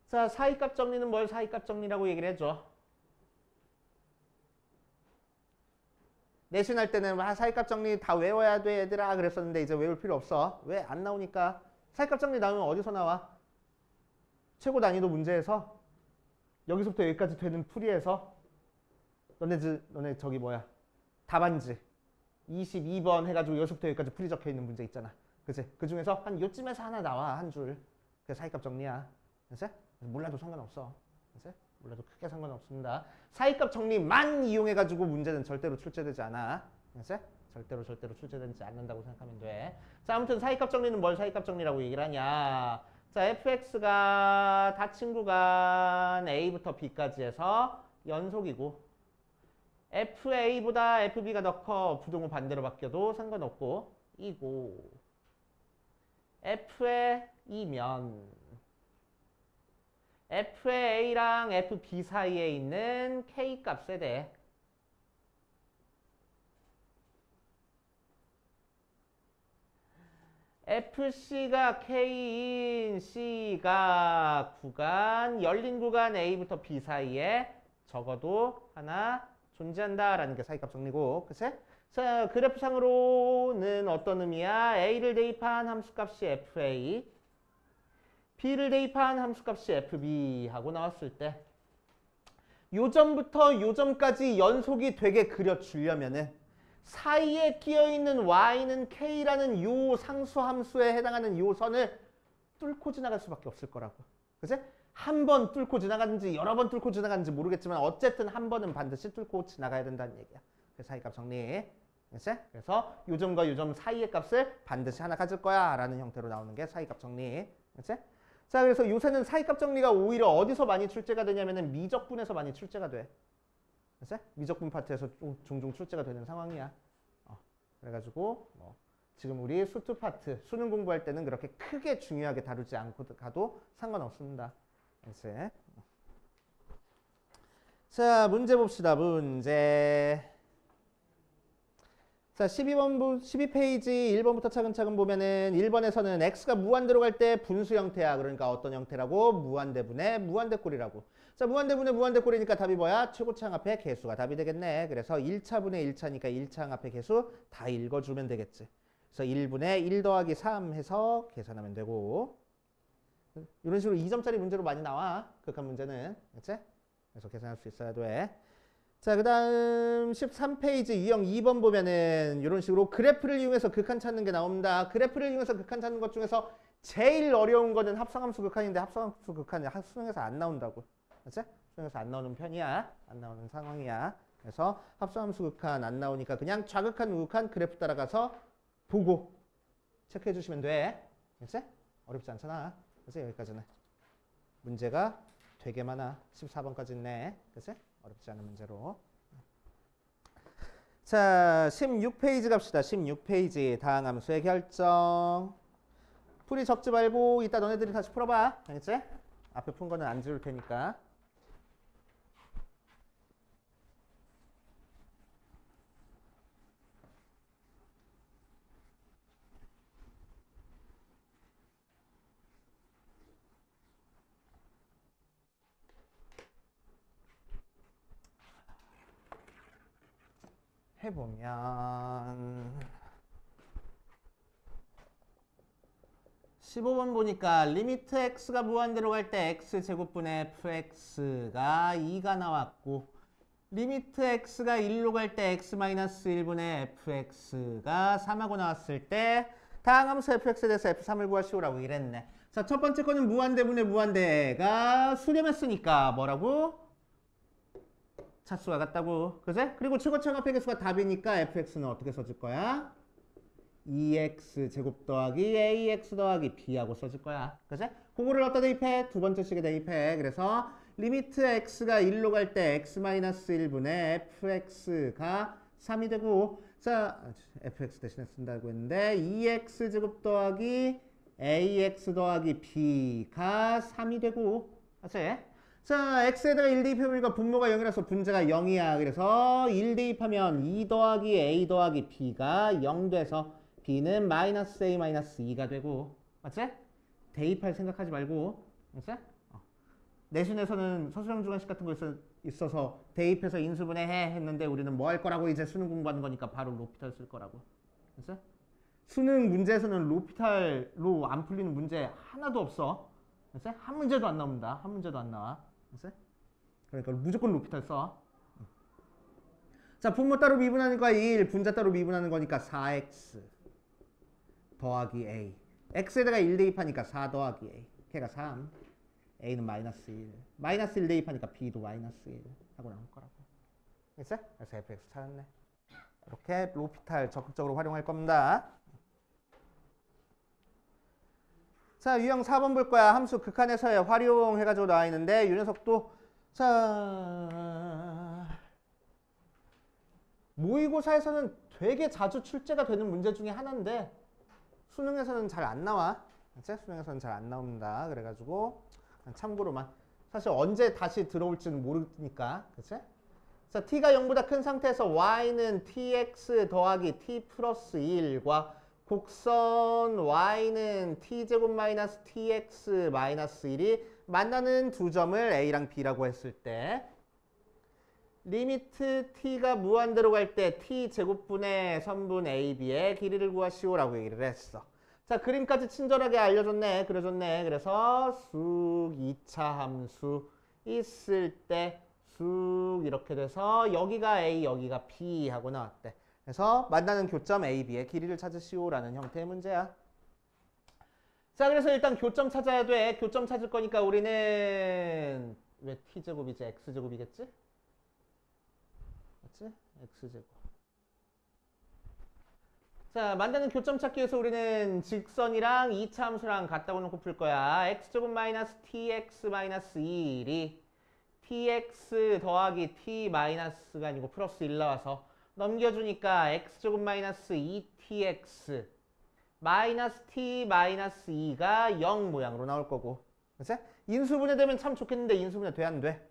자, 사이값 정리는 뭘 사이값 정리라고 얘기를 해줘. 내신할 때는 사이값 정리 다 외워야 돼 얘들아 그랬었는데 이제 외울 필요 없어. 왜? 안 나오니까. 사이값 정리 나오면 어디서 나와? 최고 난이도 문제에서 여기서부터 여기까지 되는 풀이에서 너네 저기 뭐야 답안지 22번 해가지고 여기서부터 여기까지 풀이 적혀있는 문제 있잖아. 그치? 그 중에서 한 요쯤에서 하나 나와 한 줄. 그게 사이값 정리야. 그치? 몰라도 상관없어. 그치? 몰라도 크게 상관없습니다. 사이값 정리만 이용해가지고 문제는 절대로 출제되지 않아. 그치? 절대로 출제되지 않는다고 생각하면 돼. 자, 아무튼 사이값 정리는 뭘 사이값 정리라고 얘기를 하냐. 자, fx가 닫힌 구간 a부터 b까지 해서 연속이고 fa보다 fb가 더 커. 부동호 반대로 바뀌어도 상관없고 이고 f의 이면 f의 a랑 fb 사이에 있는 k 값에 대해 fc가 k인 c가 구간, 열린 구간 a부터 b 사이에 적어도 하나 존재한다라는 게 사이값 정리고, 그치? 자, 그래프상으로는 어떤 의미야? a를 대입한 함수값이 fa, b를 대입한 함수값이 fb 하고 나왔을 때 요점부터 요점까지 연속이 되게 그려주려면은 사이에 끼어있는 y는 k라는 요 상수함수에 해당하는 요 선을 뚫고 지나갈 수밖에 없을 거라고. 그치? 한 번 뚫고 지나가는지 여러 번 뚫고 지나가는지 모르겠지만 어쨌든 한 번은 반드시 뚫고 지나가야 된다는 얘기야. 그래서 사이값 정리. 그치? 그래서 요점과 요점 사이의 값을 반드시 하나 가질 거야 라는 형태로 나오는 게 사이값 정리. 그치? 자, 그래서 요새는 사이값 정리가 오히려 어디서 많이 출제가 되냐면은 미적분에서 많이 출제가 돼. 그치? 미적분 파트에서 종종 출제가 되는 상황이야. 그래가지고 뭐 지금 우리 수투 파트, 수능 공부할 때는 그렇게 크게 중요하게 다루지 않고 가도 상관없습니다. 이제. 자, 문제 봅시다. 문제. 자, 12페이지 1번부터 차근차근 보면은 1번에서는 x가 무한대로 갈 때 분수 형태야. 그러니까 어떤 형태라고? 무한대분의 무한대꼴이라고. 자, 무한대분의 무한대꼴이니까 답이 뭐야? 최고차항 앞에 개수가 답이 되겠네. 그래서 1차분의 1차니까 1차항 앞에 개수 다 읽어주면 되겠지. 그래서 1분의 1 더하기 3 해서 계산하면 되고, 이런 식으로 2점짜리 문제로 많이 나와. 극한 문제는. 그치? 그래서 계산할 수 있어야 돼. 자, 그 다음 13페이지 유형 2번 보면은 이런 식으로 그래프를 이용해서 극한 찾는 게 나옵니다. 그래프를 이용해서 극한 찾는 것 중에서 제일 어려운 거는 합성함수 극한인데 합성함수 극한이 수능에서 안 나온다고. 그치? 수능에서 안 나오는 편이야. 안 나오는 상황이야. 그래서 합성함수 극한 안 나오니까 그냥 좌극한 우극한 그래프 따라가서 보고 체크해 주시면 돼. 그치? 어렵지 않잖아. 그치? 여기까지는. 문제가 되게 많아. 14번까지 있네. 그치? 어렵지 않은 문제로. 자, 16페이지 갑시다. 16페이지. 다항함수의 결정. 풀이 적지 말고 이따 너네들이 다시 풀어봐. 알겠지? 앞에 푼 거는 안 지울 테니까. 해보면 15번 보니까 리미트 x가 무한대로 갈 때 x제곱분의 fx가 2가 나왔고 리미트 x가 1로 갈 때 x-1분의 fx가 3하고 나왔을 때 다항함수 fx에 대해서 f3을 구하시오라고 이랬네. 자, 첫 번째 거는 무한대분의 무한대가 수렴했으니까 뭐라고? 차수가 같다고. 그제? 그리고 최고차항 앞에 개수가 답이니까 fx는 어떻게 써줄 거야? 2x 제곱 더하기 ax 더하기 b하고 써줄 거야. 그제? 그거를 어디다 대입해? 두 번째 식에 대입해. 그래서 리미트 x가 1로 갈 때 x-1분의 fx가 3이 되고, 자, fx 대신에 쓴다고 했는데 2x 제곱 더하기 ax 더하기 b가 3이 되고, 맞지? 자, x에다가 1 대입해보니까 분모가 0이라서 분자가 0이야. 그래서 1 대입하면 2 더하기 a 더하기 b가 0 돼서 b는 마이너스 a 마이너스 2가 되고, 맞지? 대입할 생각하지 말고, 맞지? 내신에서는 서술형 주관식 같은 거 있어서 대입해서 인수분해 해 했는데 우리는 뭐 할 거라고? 이제 수능 공부하는 거니까 바로 로피탈 쓸 거라고. 맞지? 수능 문제에서는 로피탈로 안 풀리는 문제 하나도 없어. 맞지? 한 문제도 안 나옵니다. 한 문제도 안 나와. 그러니까 무조건 로피탈 써. 자, 분모 따로 미분하는 거야 1, 분자 따로 미분하는 거니까 4x 더하기 a. x에다가 1 대입하니까 4 더하기 a. 걔가 3. a는 마이너스 1. 마이너스 1 대입하니까 b도 마이너스 1 하고 나올 거라고. 됐어? 그래서 fx 찾았네. 이렇게 로피탈 적극적으로 활용할 겁니다. 자, 유형 4번 볼 거야. 함수 극한에서의 활용 해가지고 나와 있는데 이 녀석도 자 모의고사에서는 되게 자주 출제가 되는 문제 중에 하나인데 수능에서는 잘 안 나와. 그치? 수능에서는 잘 안 나옵니다. 그래가지고 참고로만. 사실 언제 다시 들어올지는 모르니까. 그치? 자, t가 0보다 큰 상태에서 y는 tx 더하기 t 플러스 1과 곡선 y는 t제곱 마이너스 tx 마이너스 1이 만나는 두 점을 a랑 b라고 했을 때 리미트 t가 무한대로 갈 때 t제곱분의 선분 ab의 길이를 구하시오라고 얘기를 했어. 자, 그림까지 친절하게 알려줬네. 그려줬네. 그래서 쑥 2차 함수 있을 때 쑥 이렇게 돼서 여기가 a 여기가 b 하고 나왔대. 그래서 만나는 교점 A, B의 길이를 찾으시오라는 형태의 문제야. 자, 그래서 일단 교점 찾아야 돼. 교점 찾을 거니까 우리는 왜 t제곱이지? x제곱이겠지? 맞지? x제곱. 자, 만나는 교점 찾기 위해서 우리는 직선이랑 2차 함수랑 같다고 놓고 풀 거야. x제곱 마이너스 tx 마이너스 1이 tx 더하기 t 마이너스가 아니고 플러스 1 나와서 넘겨주니까 x제곱 마이너스 2tx 마이너스 t 마이너스 2가 0 모양으로 나올 거고. 그치? 인수분해 되면 참 좋겠는데 인수분해 돼 안 돼?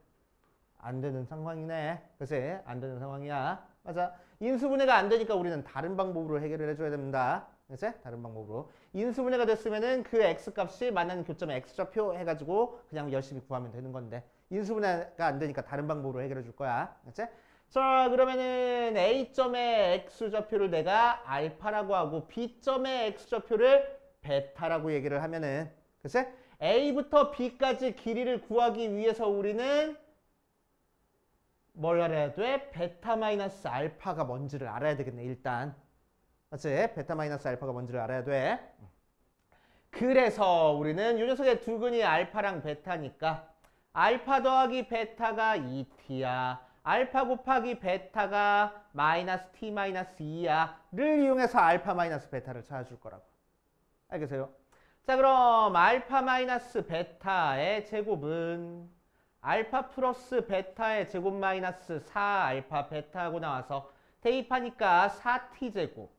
안 되는 상황이네. 그치? 안 되는 상황이야. 맞아. 인수분해가 안 되니까 우리는 다른 방법으로 해결을 해줘야 됩니다. 그치? 다른 방법으로. 인수분해가 됐으면은 그 x값이 만나는 교점의 x좌표 해가지고 그냥 열심히 구하면 되는 건데 인수분해가 안 되니까 다른 방법으로 해결해 줄 거야. 그치? 자, 그러면은 A점의 x좌표를 내가 알파라고 하고 B점의 x좌표를 베타라고 얘기를 하면은 그치? A부터 B까지 길이를 구하기 위해서 우리는 뭘 알아야 돼? 베타 마이너스 알파가 뭔지를 알아야 되겠네, 일단. 맞지? 베타 마이너스 알파가 뭔지를 알아야 돼. 그래서 우리는 이 녀석의 두근이 알파랑 베타니까 알파 더하기 베타가 2t야. 알파 곱하기 베타가 마이너스 t 마이너스 2야. 를 이용해서 알파 마이너스 베타를 찾아줄 거라고. 알겠어요? 자, 그럼 알파 마이너스 베타의 제곱은 알파 플러스 베타의 제곱 마이너스 4알파 베타하고 나와서 대입하니까 4t제곱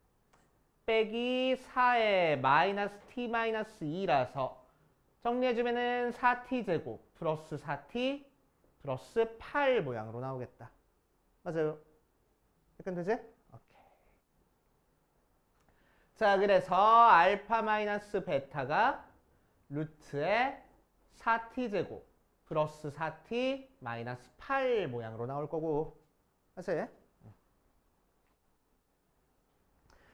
빼기 4의 마이너스 t 마이너스 2라서 정리해주면은 4t제곱 플러스 4t 플러스 8 모양으로 나오겠다. 맞아요? 약간 되지? 오케이. 자, 그래서 알파 마이너스 베타가 루트의 4t제곱 플러스 4t 마이너스 8 모양으로 나올 거고. 맞아요?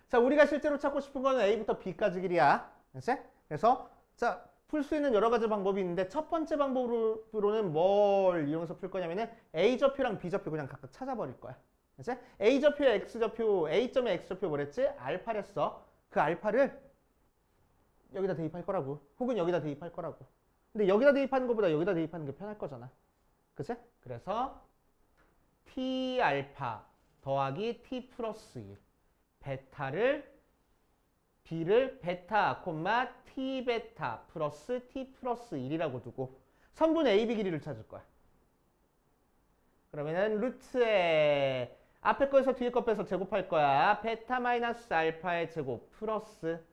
자, 우리가 실제로 찾고 싶은 거는 A부터 B까지 길이야. 그치? 그래서 자, 풀 수 있는 여러 가지 방법이 있는데 첫 번째 방법으로는 뭘 이용해서 풀 거냐면은 A좌표랑 B좌표 그냥 각각 찾아버릴 거야. 그치? A좌표의 X좌표, A점의 X좌표 뭐랬지? 알파랬어. 그 알파를 여기다 대입할 거라고. 혹은 여기다 대입할 거라고. 근데 여기다 대입하는 것보다 여기다 대입하는 게 편할 거잖아. 그치? 그래서 T 알파 더하기 T 플러스 1 베타를 B를 베타, T 베타 플러스 T 플러스 1이라고 두고 선분의 AB 길이를 찾을 거야. 그러면은 루트에 앞에 거에서 뒤에 거 빼서 제곱할 거야. 베타 마이너스 알파의 제곱 플러스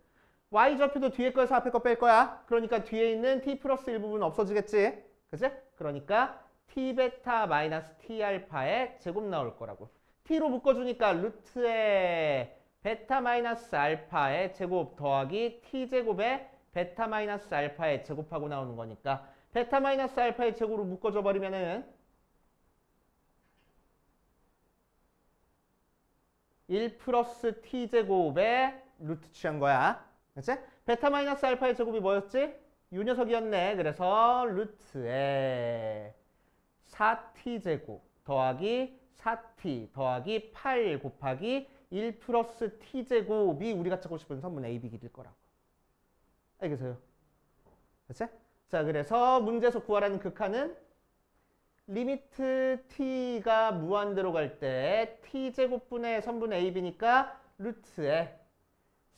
Y좌표도 뒤에 거에서 앞에 거 뺄 거야. 그러니까 뒤에 있는 T 플러스 1 부분 없어지겠지? 그치? 그러니까 T 베타 마이너스 T 알파의 제곱 나올 거라고. T로 묶어주니까 루트에 베타 마이너스 알파의 제곱 더하기 T제곱에 베타 마이너스 알파의 제곱하고 나오는 거니까 베타 마이너스 알파의 제곱으로 묶어줘 버리면은 1 플러스 T제곱에 루트 취한 거야. 그치? 베타 마이너스 알파의 제곱이 뭐였지? 이 녀석이었네. 그래서 루트에 4T제곱 더하기 4T 더하기 8 곱하기 1 플러스 T제곱이 우리가 찾고 싶은 선분 AB 길이일 거라고. 알겠어요? 그치? 자, 그래서 문제에서 구하라는 극한은 리미트 T가 무한대로 갈 때 T제곱분의 선분 AB니까 루트에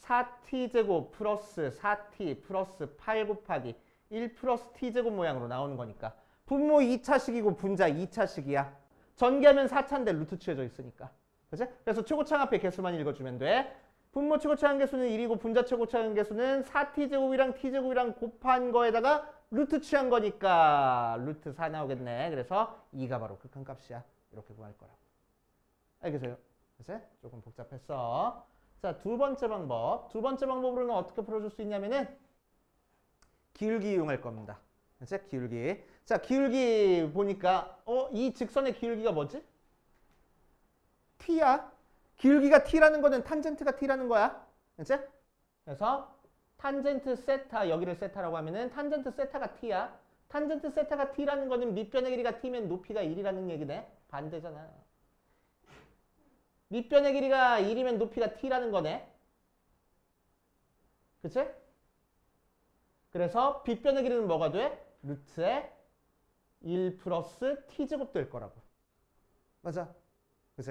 4T제곱 플러스 4T 플러스 8 곱하기 1 플러스 T제곱 모양으로 나오는 거니까 분모 2차식이고 분자 2차식이야. 전개하면 4차인데 루트 취해져 있으니까. 그치? 그래서 최고차항 앞에 개수만 읽어주면 돼. 분모 최고차항 개수는 1이고 분자 최고차항 개수는 4T제곱이랑 T제곱이랑 곱한 거에다가 루트 취한 거니까 루트 4 나오겠네. 그래서 2가 바로 극한값이야. 이렇게 구할 거라고. 알겠어요? 그치? 조금 복잡했어. 자, 두 번째 방법. 두 번째 방법으로는 어떻게 풀어줄 수 있냐면은 기울기 이용할 겁니다. 그치? 기울기. 자, 기울기 보니까 이 직선의 기울기가 뭐지? T야. 기울기가 T라는 거는 탄젠트가 T라는 거야. 그치? 그래서 탄젠트 세타, 여기를 세타라고 하면은 탄젠트 세타가 T야. 탄젠트 세타가 T라는 거는 밑변의 길이가 T면 높이가 1이라는 얘기네. 반대잖아. 밑변의 길이가 1이면 높이가 T라는 거네. 그치? 그래서 빗변의 길이는 뭐가 돼? 루트에 1 플러스 T제곱 될 거라고. 맞아. 그치?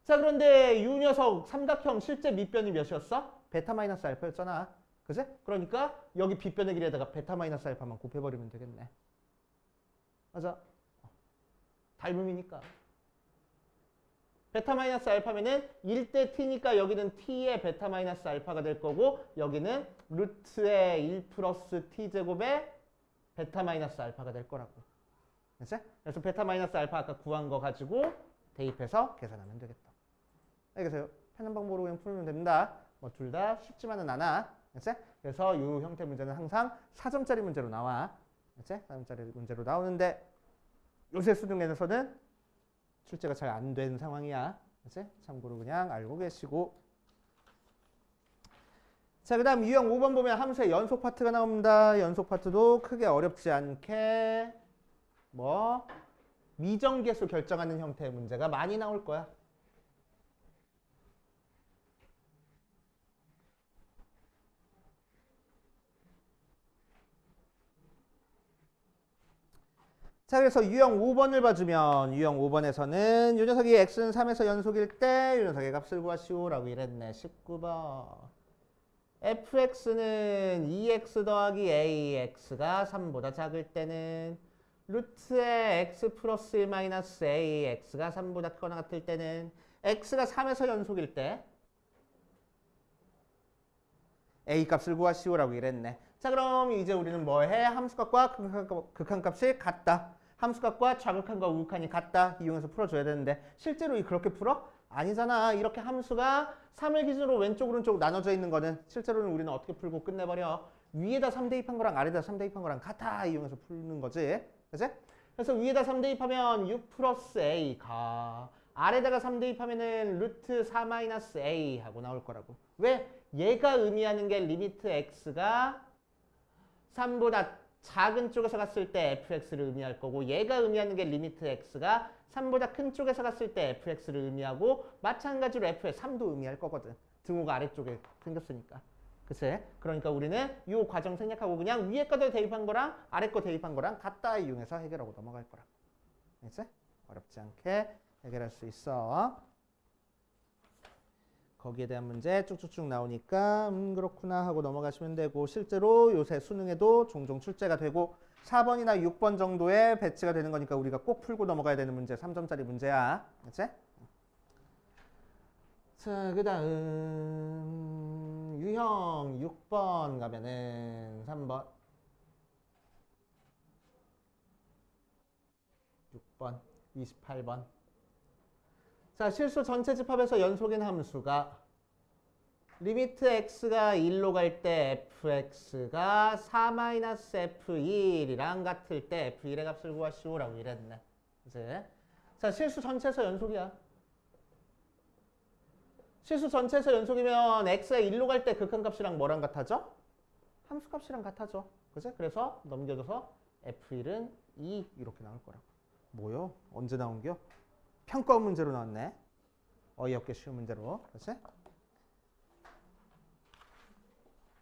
자, 그런데 이 녀석 삼각형 실제 밑변이 몇이었어? 베타 마이너스 알파였잖아. 그치? 그러니까 여기 빗변의 길이에다가 베타 마이너스 알파만 곱해버리면 되겠네. 맞아. 닮음이니까. 베타 마이너스 알파면은 1대 t니까 여기는 t의 베타 마이너스 알파가 될 거고 여기는 루트의 1 플러스 t제곱의 베타 마이너스 알파가 될 거라고. 그치? 그래서 베타 마이너스 알파 아까 구한 거 가지고 대입해서 계산하면 되겠다. 알겠어요? 편한 방법으로 그냥 풀면 됩니다. 뭐 둘 다 쉽지만은 않아. 그치? 그래서 이 형태 문제는 항상 4점짜리 문제로 나와. 그치? 4점짜리 문제로 나오는데 요새 수능에서는 출제가 잘 안 된 상황이야. 그치? 참고로 그냥 알고 계시고. 자, 그 다음 유형 5번 보면 함수의 연속 파트가 나옵니다. 연속 파트도 크게 어렵지 않게 뭐 미정계수 결정하는 형태의 문제가 많이 나올 거야. 자, 그래서 유형 5번을 봐주면 유형 5번에서는 이 녀석이 x는 3에서 연속일 때 이 녀석의 값을 구하시오라고 이랬네. 19번. fx는 2x 더하기 ax가 3보다 작을 때는 루트의 x 플러스 1 마이너스 ax가 3보다 크거나 같을 때는 x가 3에서 연속일 때 a 값을 구하시오라고 이랬네. 자, 그럼 이제 우리는 뭐 해? 함수값과 극한값이 같다. 함수값과 좌극한과 우극한이 같다. 이용해서 풀어줘야 되는데 실제로 그렇게 풀어? 아니잖아. 이렇게 함수가 3을 기준으로 왼쪽 오른쪽 나눠져 있는 거는 실제로는 우리는 어떻게 풀고 끝내버려? 위에다 3 대입한 거랑 아래에다 3 대입한 거랑 같아. 이용해서 푸는 거지. 그치? 그래서 위에다 3 대입하면 6 플러스 a가 아래다가 3 대입하면은 루트 4 마이너스 a 하고 나올 거라고. 왜? 얘가 의미하는 게 리미트 x가 3보다 작은 쪽에서 갔을 때 fx를 의미할 거고 얘가 의미하는 게 리미트 x가 3보다 큰 쪽에서 갔을 때 fx를 의미하고 마찬가지로 f의 3도 의미할 거거든. 등호가 아래쪽에 생겼으니까. 그치? 그러니까 우리는 이 과정 생략하고 그냥 위에 거들 대입한 거랑 아래 거 대입한 거랑 같다 이용해서 해결하고 넘어갈 거라고. 알겠지? 어렵지 않게 해결할 수 있어. 거기에 대한 문제 쭉쭉쭉 나오니까 그렇구나 하고 넘어가시면 되고 실제로 요새 수능에도 종종 출제가 되고 4번이나 6번 정도에 배치가 되는 거니까 우리가 꼭 풀고 넘어가야 되는 문제 3점짜리 문제야. 그치? 자, 그 다음 유형 6번 가면은 3번 6번 28번 자, 실수 전체 집합에서 연속인 함수가 리미트 x가 1로 갈 때 fx가 4-f1이랑 같을 때 f1의 값을 구하시오라고 이랬네. 그치? 자, 실수 전체에서 연속이야. 실수 전체에서 연속이면 x가 1로 갈 때 극한값이랑 뭐랑 같아져? 함수값이랑 같아져. 그치? 그래서 넘겨줘서 f1은 2 이렇게 나올 거라고. 뭐요? 언제 나온겨? 평가원 문제로 나왔네. 어이없게 쉬운 문제로. 그렇지?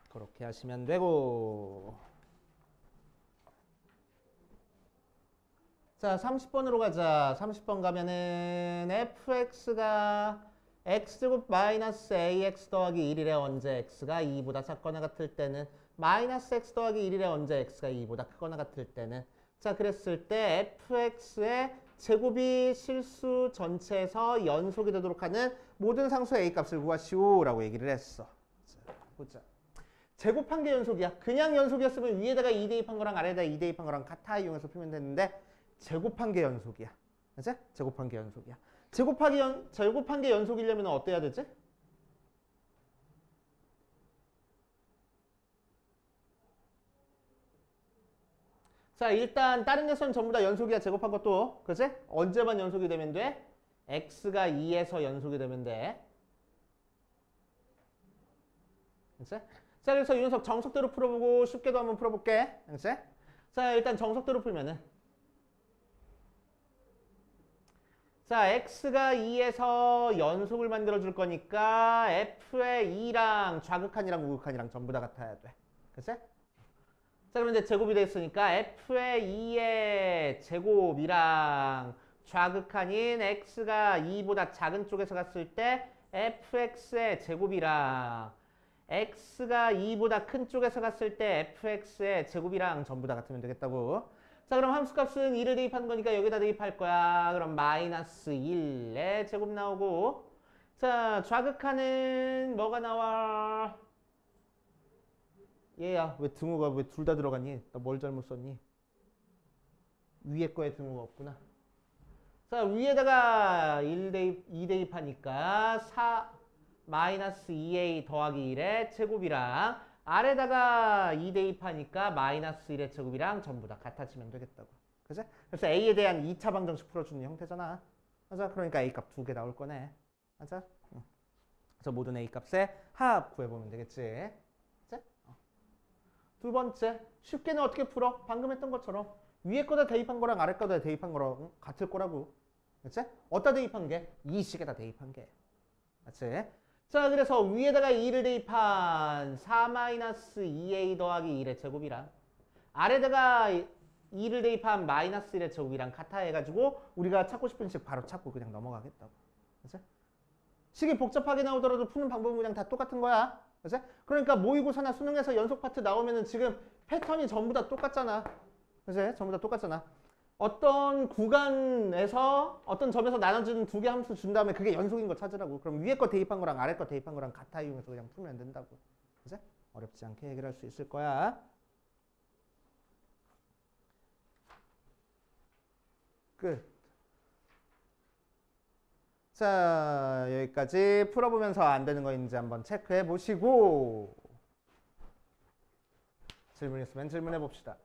그렇게 하시면 되고. 자, 30번으로 가자. 30번 가면은 fx가 x제곱 마이너스 ax 더하기 1이래 언제 x가 2보다 작거나 같을 때는 마이너스 x 더하기 1이래 언제 x가 2보다 크거나 같을 때는 자, 그랬을 때 fx의 제곱이 실수 전체에서 연속이 되도록 하는 모든 상수 a 값을 구하시오라고 얘기를 했어. 자, 보자. 제곱한 게 연속이야. 그냥 연속이었으면 위에다가 2 대입한 거랑 아래에다 2 대입한 거랑 같아 이용해서 풀면 되는데 제곱한 게 연속이야. 그치? 제곱한 게 연속이야. 제곱한 게 연속이려면 어때야 되지? 자, 일단 다른 녀석은 전부 다 연속이야. 제곱한 것도. 그치? 언제만 연속이 되면 돼? x가 2에서 연속이 되면 돼. 그치? 자, 그래서 이 녀석 정석대로 풀어보고 쉽게도 한번 풀어볼게. 그치? 자, 일단 정석대로 풀면은 자, x가 2에서 연속을 만들어 줄 거니까 f의 2랑 좌극한이랑 우극한이랑 전부 다 같아야 돼. 그치? 자, 그럼 이제 제곱이 됐으니까 f의 2의 제곱이랑 좌극한인 x가 2보다 작은 쪽에서 갔을 때 fx의 제곱이랑 x가 2보다 큰 쪽에서 갔을 때 fx의 제곱이랑 전부 다 같으면 되겠다고. 자, 그럼 함수값은 2를 대입한 거니까 여기다 대입할 거야. 그럼 마이너스 1의 제곱 나오고. 자, 좌극하는 뭐가 나와? 얘야, 왜 등호가 왜 둘 다 들어갔니? 나 뭘 잘못 썼니? 위에 거에 등호가 없구나. 자, 위에다가 2 대입하니까 4 마이너스 2a 더하기 1의 제곱이랑 아래다가 2 대입하니까 마이너스 1의 제곱이랑 전부 다 같아지면 되겠다고. 그치? 그래서 a에 대한 2차 방정식 풀어주는 형태잖아. 맞아? 그러니까 a 값 2개 나올 거네. 맞아? 응. 그래서 모든 a 값의 합 구해보면 되겠지. 그치? 두 번째, 쉽게는 어떻게 풀어? 방금 했던 것처럼 위에 거다 대입한 거랑 아래 거다 대입한 거랑 같을 거라고. 그치? 어디다 대입한 게? 이 식에다 대입한 게. 맞지? 자, 그래서 위에다가 2를 대입한 4-2a 더하기 1의 제곱이랑 아래다가 2를 대입한 마이너스 1의 제곱이랑 같아 해가지고 우리가 찾고 싶은 식 바로 찾고 그냥 넘어가겠다고. 그치? 식이 복잡하게 나오더라도 푸는 방법은 그냥 다 똑같은 거야. 그치? 그러니까 모의고사나 수능에서 연속 파트 나오면은 지금 패턴이 전부 다 똑같잖아. 그치? 전부 다 똑같잖아. 어떤 구간에서 어떤 점에서 나눠주는 두 개 함수 준 다음에 그게 연속인 거 찾으라고. 그럼 위에 거 대입한 거랑 아래 거 대입한 거랑 같아 이용해서 그냥 풀면 된다고. 그치? 어렵지 않게 해결할 수 있을 거야. 끝. 자, 여기까지 풀어보면서 안 되는 거 있는지 한번 체크해 보시고 질문 있으면 질문해 봅시다.